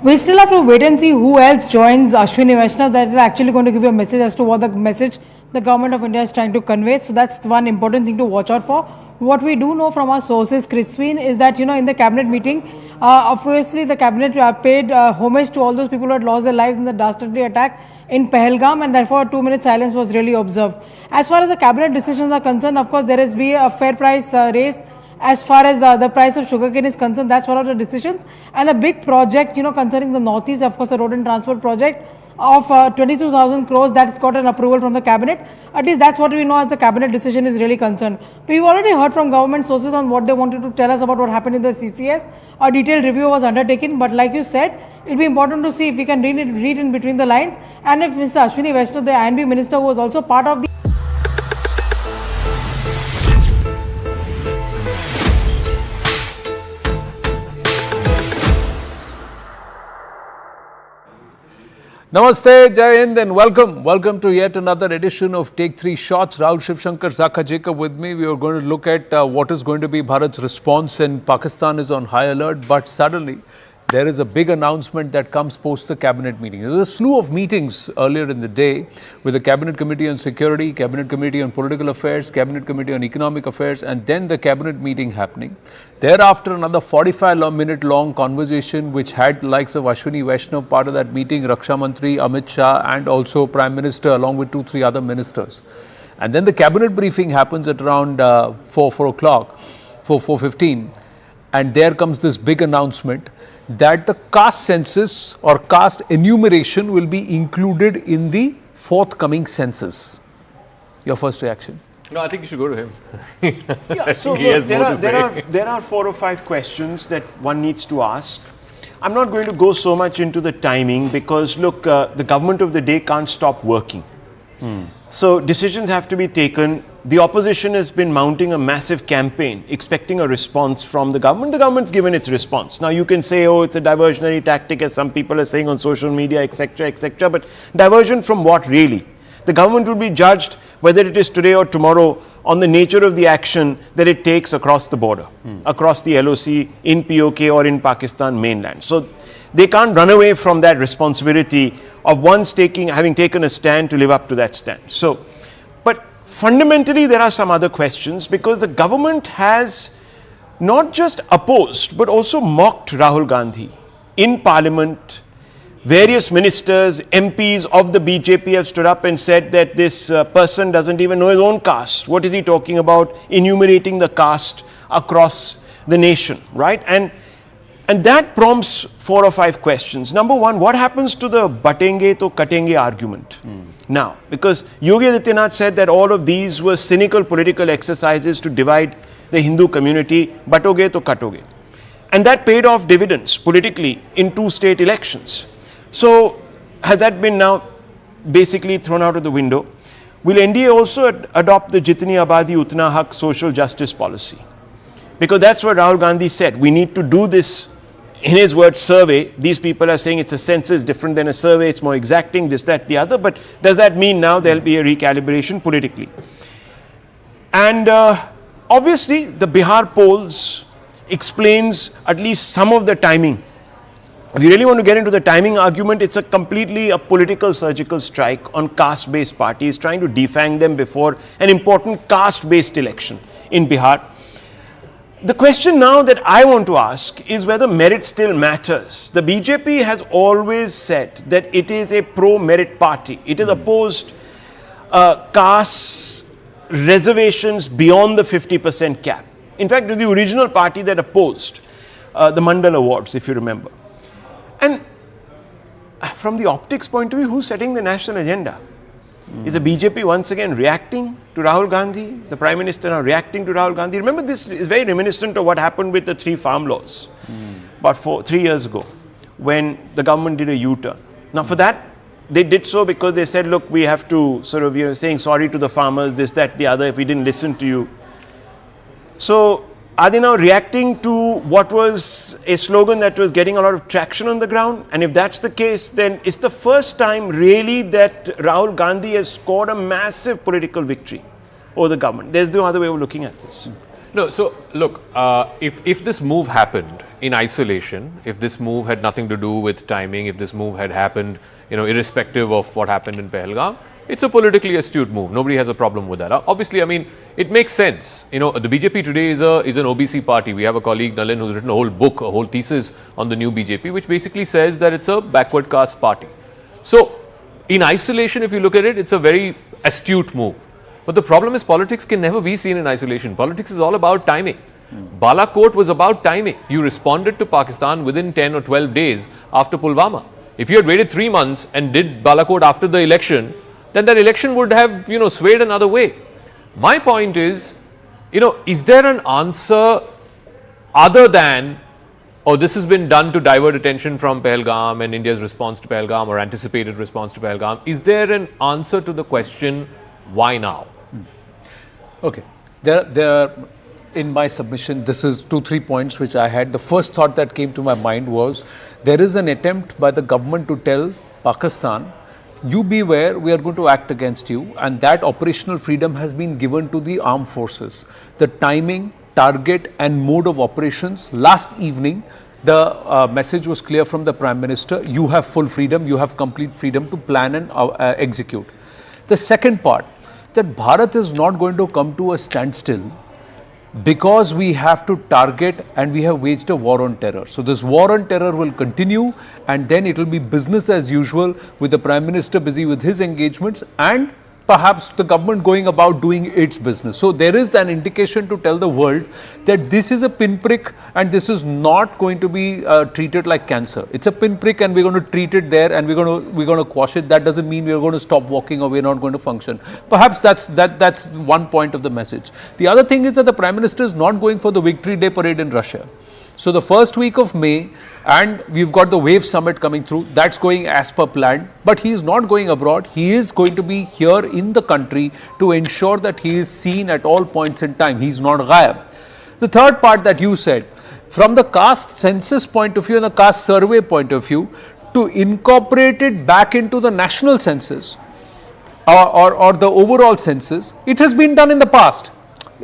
We still have to wait and see who else joins Ashwini Vaishnav. That is actually going to give you a message as to what the message the government of India is trying to convey. So that's one important thing to watch out for. What we do know from our sources, Crispin, is that, in the cabinet meeting, obviously the cabinet paid homage to all those people who had lost their lives in the dastardly attack in Pahelgam, and therefore a 2-minute silence was really observed. As far as the cabinet decisions are concerned, of course, there has been a fair price race. As far as the price of sugarcane is concerned, that's one of the decisions. And a big project, concerning the Northeast, of course, a road and transport project of 22,000 crores, that's got an approval from the cabinet. At least that's what we know as the cabinet decision is really concerned. We've already heard from government sources on what they wanted to tell us about what happened in the CCS. A detailed review was undertaken, but like you said, it'll be important to see if we can read in between the lines, and if Mr. Ashwini Vaishnav, the INB minister, who was also part of the Namaste, Jai Hind, and welcome. Welcome to yet another edition of Take 3 Shots. Rahul Shivshankar, Zaka Jacob with me. We are going to look at what is going to be Bharat's response, and Pakistan is on high alert. But suddenly, there is a big announcement that comes post the cabinet meeting. There was a slew of meetings earlier in the day with the Cabinet Committee on Security, Cabinet Committee on Political Affairs, Cabinet Committee on Economic Affairs, and then the cabinet meeting happening. Thereafter, another 45-minute long conversation which had the likes of Ashwini Vaishnav part of that meeting, Raksha Mantri, Amit Shah, and also Prime Minister along with 2-3 other ministers. And then the cabinet briefing happens at around 4:15, and there comes this big announcement that the caste census or caste enumeration will be included in the forthcoming census. Your first reaction? No, I think you should go to him. Yeah, so look, there are 4 or 5 questions that one needs to ask. I'm not going to go so much into the timing because, look, the government of the day can't stop working. So decisions have to be taken. The opposition has been mounting a massive campaign expecting a response from the government. The government's given its response. Now you can say, oh, it's a diversionary tactic, as some people are saying on social media, etc., etc. But diversion from what really? The government will be judged, whether it is today or tomorrow, on the nature of the action that it takes across the border, across the LOC, in POK or in Pakistan mainland. So they can't run away from that responsibility of once having taken a stand to live up to that stand. So, but fundamentally there are some other questions, because the government has not just opposed but also mocked Rahul Gandhi in Parliament. Various ministers, MPs of the BJP have stood up and said that this person doesn't even know his own caste. What is he talking about enumerating the caste across the nation, right? And that prompts 4 or 5 questions. Number one, what happens to the batenge to katenge argument? Now, because Yogi Adityanath said that all of these were cynical political exercises to divide the Hindu community, batoge to katoge. And that paid off dividends politically in 2 state elections. So has that been now basically thrown out of the window? Will NDA also adopt the Jitni Abadi Utna Hak social justice policy? Because that's what Rahul Gandhi said. We need to do this, in his words, survey. These people are saying it's a census, different than a survey, it's more exacting, this, that, the other. But does that mean now there'll be a recalibration politically? And obviously, the Bihar polls explains at least some of the timing. If you really want to get into the timing argument, it's completely a political surgical strike on caste-based parties, trying to defang them before an important caste-based election in Bihar. The question now that I want to ask is whether merit still matters. The BJP has always said that it is a pro-merit party. It is opposed caste reservations beyond the 50% cap. In fact, it was the original party that opposed the Mandal Awards, if you remember. And from the optics point of view, who's setting the national agenda? Is the BJP once again reacting to Rahul Gandhi? Is the Prime Minister now reacting to Rahul Gandhi? Remember, this is very reminiscent of what happened with the 3 farm laws about 3 years ago when the government did a U-turn. Now for that, they did so because they said, look, we have to sort of, saying sorry to the farmers, this, that, the other, if we didn't listen to you. So are they now reacting to what was a slogan that was getting a lot of traction on the ground? And if that's the case, then it's the first time really that Rahul Gandhi has scored a massive political victory over the government. There's no other way of looking at this. No, so look, if this move happened in isolation, if this move had nothing to do with timing, if this move had happened, irrespective of what happened in Pahelgam, it's a politically astute move. Nobody has a problem with that. Obviously, I mean, it makes sense. The BJP today is an OBC party. We have a colleague, Nalin, who's written a whole book, a whole thesis on the new BJP, which basically says that it's a backward caste party. So, in isolation, if you look at it, it's a very astute move. But the problem is politics can never be seen in isolation. Politics is all about timing. Balakot was about timing. You responded to Pakistan within 10 or 12 days after Pulwama. If you had waited 3 months and did Balakot after the election, then that election would have, swayed another way. My point is, is there an answer other than, this has been done to divert attention from Pahelgam and India's response to Pahelgam or anticipated response to Pahelgam? Is there an answer to the question, why now? Okay. There, in my submission, this is 2-3 points which I had. The first thought that came to my mind was, there is an attempt by the government to tell Pakistan, you beware, we are going to act against you, and that operational freedom has been given to the armed forces. The timing, target and mode of operations, last evening the message was clear from the Prime Minister, you have full freedom, you have complete freedom to plan and execute. The second part, that Bharat is not going to come to a standstill because we have to target and we have waged a war on terror. So this war on terror will continue, and then it will be business as usual with the Prime Minister busy with his engagements and perhaps the government going about doing its business. So there is an indication to tell the world that this is a pinprick and this is not going to be treated like cancer. It's a pinprick and we're going to treat it there and we're going to quash it. That doesn't mean we're going to stop walking or we're not going to function. Perhaps that's one point of the message. The other thing is that the Prime Minister is not going for the Victory Day parade in Russia. So the first week of May, and we've got the WAVE summit coming through, that's going as per plan, but he is not going abroad. He is going to be here in the country to ensure that he is seen at all points in time. He's not ghayab. The third part that you said, from the caste census point of view and the caste survey point of view, to incorporate it back into the national census or the overall census, it has been done in the past.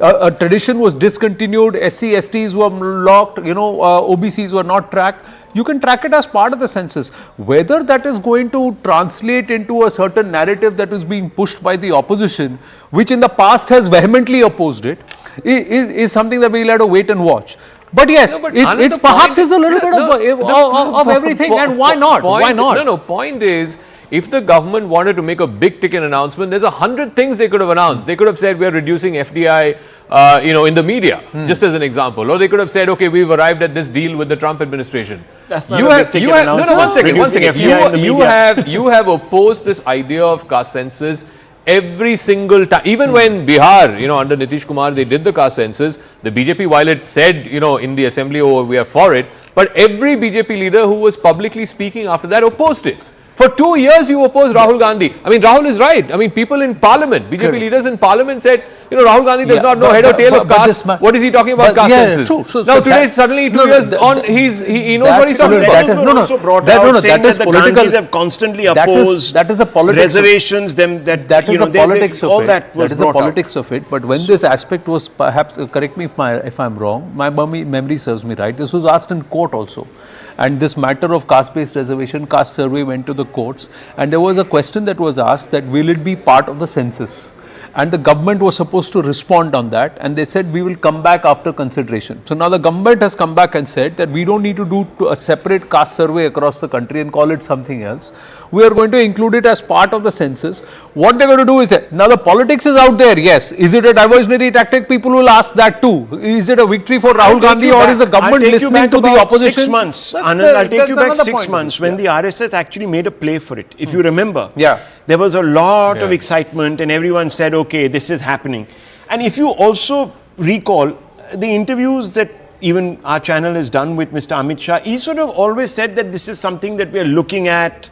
A tradition was discontinued, SC, STs were locked, OBCs were not tracked. You can track it as part of the census. Whether that is going to translate into a certain narrative that is being pushed by the opposition, which in the past has vehemently opposed it, is something that we'll have to wait and watch. But yes, it's perhaps is a little bit of everything, and why not? Why not? Point is, if the government wanted to make a big ticket announcement, there's 100 things they could have announced. They could have said we are reducing FDI, in the media, just as an example. Or they could have said, okay, we've arrived at this deal with the Trump administration. That's not a big ticket announcement. No, one second. You have opposed this idea of caste census every single time. Even when Bihar, under Nitish Kumar, they did the caste census, the BJP, while it said, in the assembly, oh, we are for it, but every BJP leader who was publicly speaking after that opposed it. For 2 years, you opposed Rahul Gandhi. I mean, Rahul is right. I mean, people in parliament, BJP leaders in parliament said, Rahul Gandhi does not know head or tail of caste. What is he talking about caste census? True. Now, today, suddenly, 2 years on, he knows what he's talking about. That was also brought out saying that the Gandhis have constantly opposed that is the politics reservations, that is the politics of all it. that was That is the brought politics of it. But when this aspect was perhaps, correct me if I'm wrong, my memory serves me right, this was asked in court also. And this matter of caste-based reservation, caste survey went to the courts, and there was a question that was asked that will it be part of the census? And the government was supposed to respond on that, and they said we will come back after consideration. So now the government has come back and said that we don't need to do a separate caste survey across the country and call it something else. We are going to include it as part of the census. What they're going to do is that now the politics is out there. Yes, is it a diversionary tactic? People will ask that too. Is it a victory for Rahul Gandhi, or is the government listening to the opposition? 6 months. Anand, I'll take you back 6 months when the RSS actually made a play for it. If you remember, there was a lot of excitement and everyone said, okay, this is happening. And if you also recall the interviews that even our channel has done with Mr. Amit Shah, he sort of always said that this is something that we are looking at.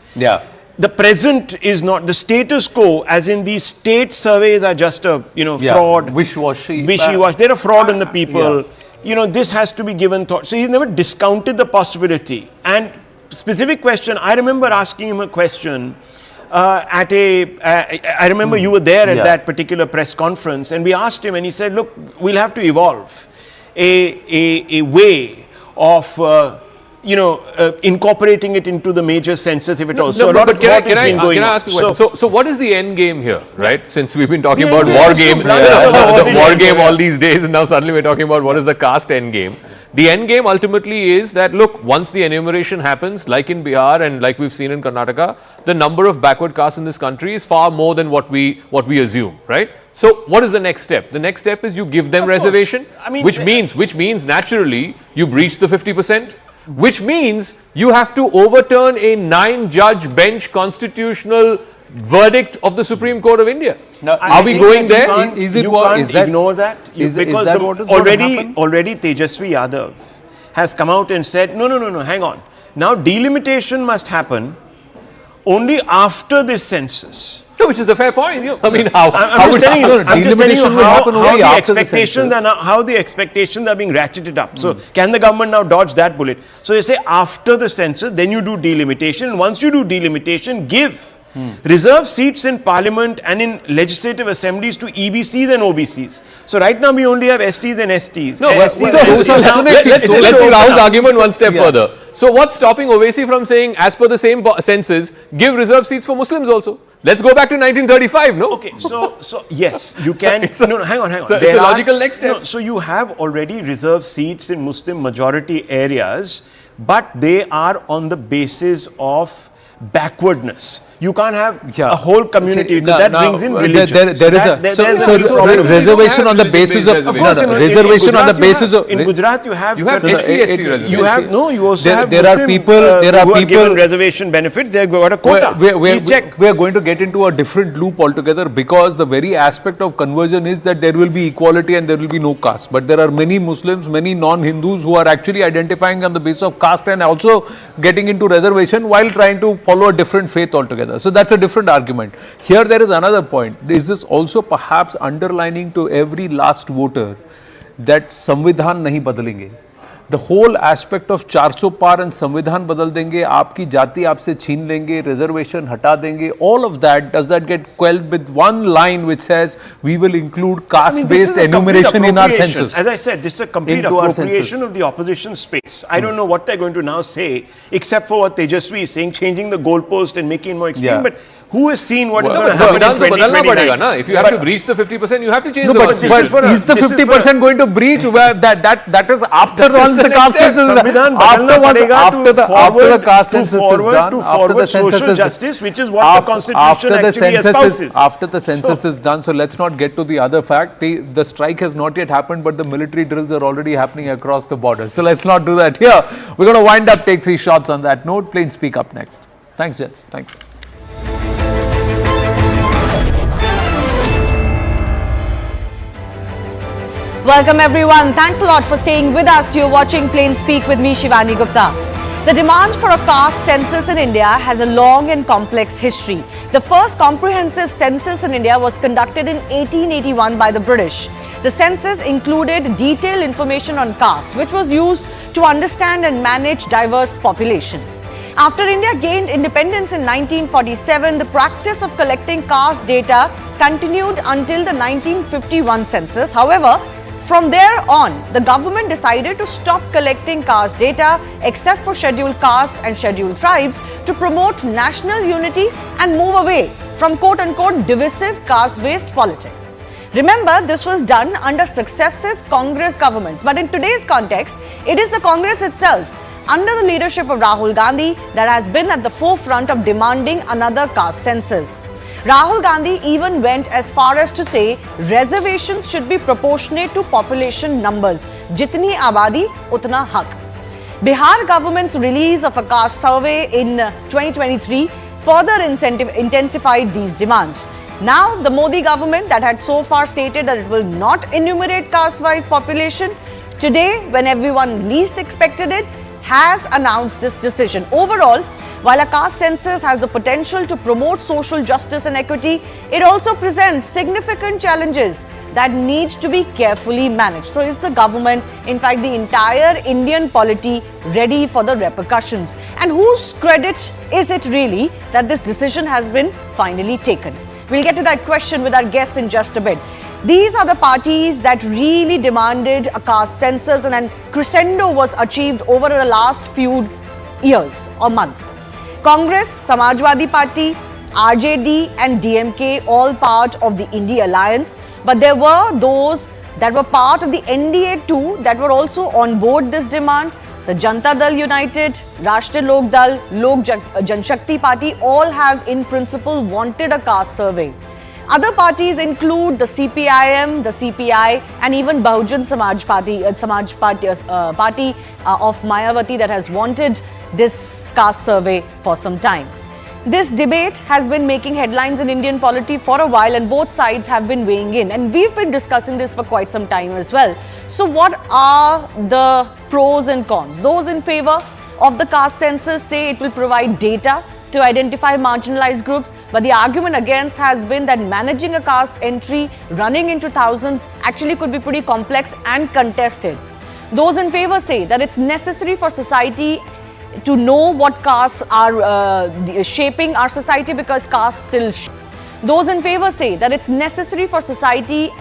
The present is not, the status quo, as in these state surveys are just a, fraud. Wishy-washy. They're a fraud on the people. This has to be given thought. So he's never discounted the possibility. And specific question, I remember asking him a question I remember you were there at that particular press conference, and we asked him, and he said, look, we'll have to evolve a way of incorporating it into the major census if it also. Can I ask you a question? So what is the end game here, right? Since we've been talking about war game, the war game all these days, and now suddenly we're talking about what is the caste end game. The end game ultimately is that, look, once the enumeration happens, like in Bihar and like we've seen in Karnataka, the number of backward castes in this country is far more than what we assume, right? So what is the next step? The next step is you give them reservation, which means naturally you breach the 50%, which means you have to overturn a 9-judge bench constitutional verdict of the Supreme Court of India. Now, are we going there? You can't ignore that. Because already Tejasvi Yadav has come out and said, no, hang on. Now delimitation must happen only after this census. No, which is a fair point. I'm just telling you how the expectations are being ratcheted up. So can the government now dodge that bullet? So they say after the census, then you do delimitation. And once you do delimitation, give reserve seats in parliament and in legislative assemblies to EBCs and OBCs. So right now we only have STs and STs. No, let's take Rahul's argument one step further. So what's stopping Owaisi from saying, as per the same census, give reserve seats for Muslims also? Let's go back to 1935, no? Okay, so yes, you can. Hang on. So it's a logical next step. So you have already reserved seats in Muslim majority areas, but they are on the basis of backwardness. You can't have a whole community because that brings in religion. There is a reservation on the basis of reservation on the basis of. In Gujarat, you have SC/ST reservation. You also have there are people who are given reservation benefits. They have got a quota. We are going to get into a different loop altogether, because the very aspect of conversion is that there will be equality and there will be no caste. But there are many Muslims, many non-Hindus who are actually identifying on the basis of caste and also getting into reservation while trying to follow a different faith altogether. So that's a different argument. Here there is another point. Is this also perhaps underlining to every last voter that Samvidhan nahi badalenge? The whole aspect of 400 par and Samvidhan badal denge, aapki jati aapse chhin lenge, reservation hata denge, all of that, does that get quelled with one line which says we will include caste-based enumeration in our census? As I said, this is a complete appropriation of the opposition space. I don't know what they're going to now say, except for what Tejasvi is saying, changing the goalpost and making it more extreme. But who has seen what is going to happen in 2029? If you have to breach the 50%, you have to change the constitution. But is the 50% going to breach? That is after all the caste census is done. After the caste census is done, after the social justice, which is what the constitution actually espouses. After the census is done, so let's not get to the other fact. The strike has not yet happened, but the military drills are already happening across the border. So let's not do that here. We're going to wind up, take 3 shots on that note. Plain speak up next. Thanks, gents. Thanks. Welcome everyone. Thanks a lot for staying with us. You're watching Plain Speak with me, Shivani Gupta. The demand for a caste census in India has a long and complex history. The first comprehensive census in India was conducted in 1881 by the British. The census included detailed information on caste, which was used to understand and manage diverse population. After India gained independence in 1947, the practice of collecting caste data continued until the 1951 census. However, from there on, the government decided to stop collecting caste data except for scheduled castes and scheduled tribes to promote national unity and move away from quote-unquote divisive caste-based politics. Remember, this was done under successive Congress governments. But in today's context, it is the Congress itself, under the leadership of Rahul Gandhi, that has been at the forefront of demanding another caste census. Rahul Gandhi even went as far as to say reservations should be proportionate to population numbers. Jitni abadi, utna haq. Bihar government's release of a caste survey in 2023 further intensified these demands. Now, the Modi government that had so far stated that it will not enumerate caste-wise population, today, when everyone least expected it, has announced this decision. Overall, while a caste census has the potential to promote social justice and equity, it also presents significant challenges that need to be carefully managed. So is the government, in fact the entire Indian polity, ready for the repercussions? And whose credit is it really that this decision has been finally taken? We'll get to that question with our guests in just a bit. These are the parties that really demanded a caste census, and a crescendo was achieved over the last few years or months. Congress, Samajwadi Party, RJD and DMK, all part of the India Alliance. But there were those that were part of the NDA too that were also on board this demand. The Janata Dal United, Rashtriya Lok Dal, Lok Janshakti Party all have in principle wanted a caste survey. Other parties include the CPIM, the CPI and even Bahujan Samaj Party, party of Mayawati that has wanted this caste survey for some time. This debate has been making headlines in Indian polity for a while, and both sides have been weighing in, and we've been discussing this for quite some time as well. So what are the pros and cons? Those in favor of the caste census say it will provide data to identify marginalized groups, but the argument against has been that managing a caste entry running into thousands actually could be pretty complex and contested. Those in favor say that it's necessary for society to know what castes are shaping our society because castes still Those in favor say that it's necessary for society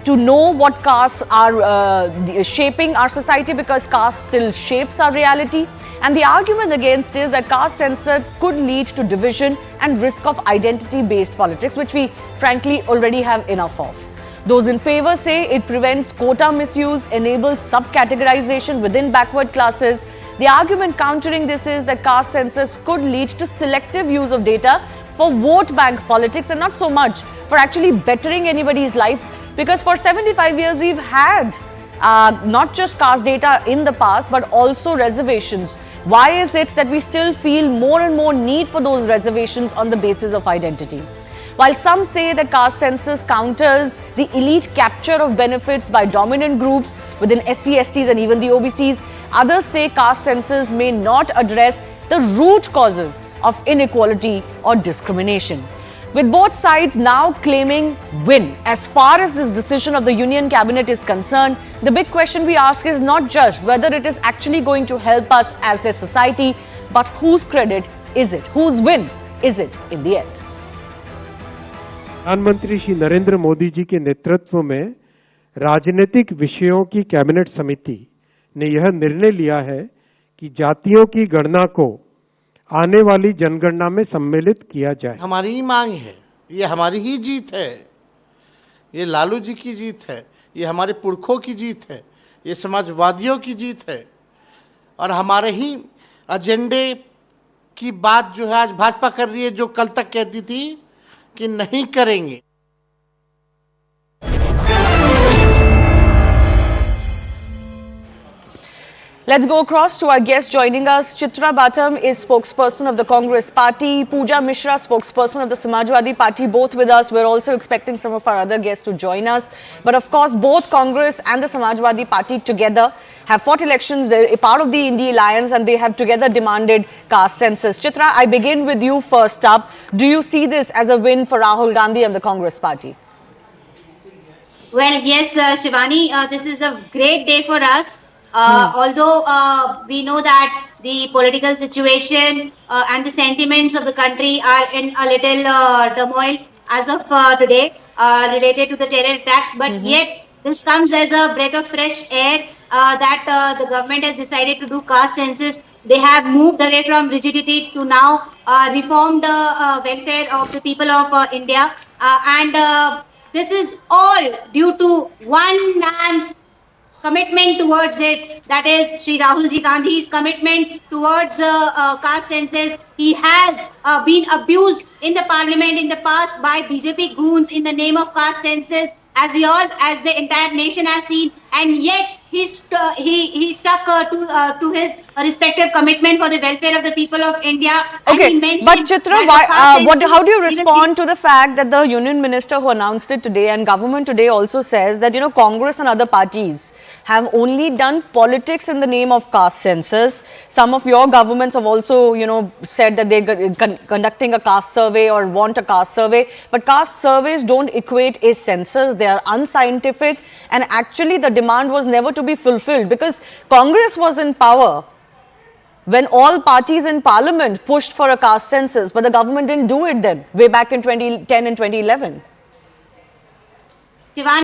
to know what castes are shaping our society because caste still shapes our reality. And the argument against is that caste census could lead to division and risk of identity-based politics, which we frankly already have enough of. Those in favor say it prevents quota misuse, enables subcategorization within backward classes. The argument countering this is that caste census could lead to selective use of data for vote bank politics and not so much for actually bettering anybody's life, because for 75 years we've had not just caste data in the past but also reservations. Why is it that we still feel more and more need for those reservations on the basis of identity? While some say that caste census counters the elite capture of benefits by dominant groups within SC, STs and even the OBCs, others say caste census may not address the root causes of inequality or discrimination. With both sides now claiming win as far as this decision of the Union Cabinet is concerned, the big question we ask is not just whether it is actually going to help us as a society, but whose credit is it? Whose win is it in the end? प्रधानमंत्री श्री नरेंद्र मोदी जी के नेतृत्व में राजनीतिक विषयों की cabinet समिति ने यह निर्णय लिया है कि जातियों की गणना को आने वाली जनगणना में सम्मिलित किया जाए। हमारी ही मांग है, ये हमारी ही जीत है, ये लालू जी की जीत है, ये हमारे पुरखों की जीत है, ये समाजवादियों की जीत है और हमारे ही एजेंडे की बात जो है आज भाजपा कर रही है, जो कल तक कहती थी कि नहीं करेंगे। Let's go across to our guest joining us. Chitra Batam is spokesperson of the Congress Party. Pooja Mishra, spokesperson of the Samajwadi Party, both with us. We're also expecting some of our other guests to join us. But of course, both Congress and the Samajwadi Party together have fought elections. They're a part of the India Alliance and they have together demanded caste census. Chitra, I begin with you first up. Do you see this as a win for Rahul Gandhi and the Congress Party? Well, yes, Shivani, this is a great day for us. Although we know that the political situation and the sentiments of the country are in a little turmoil as of today related to the terror attacks, but yet this comes as a breath of fresh air that the government has decided to do caste census. They have moved away from rigidity to now reform the welfare of the people of India, and this is all due to one man's commitment towards it, that is Shri Rahul Ji Gandhi's commitment towards caste census. He has been abused in the parliament in the past by BJP goons in the name of caste census, as the entire nation has seen, and yet he stuck to his respective commitment for the welfare of the people of India. Okay, but Chitra, how do you respond to the fact that the union minister who announced it today and government today also says that, you know, Congress and other parties have only done politics in the name of caste census? Some of your governments have also, you know, said that they're conducting a caste survey or want a caste survey, but caste surveys don't equate a census. They are unscientific, and actually the demand was never to be fulfilled because Congress was in power when all parties in parliament pushed for a caste census, but the government didn't do it then, way back in 2010 and 2011.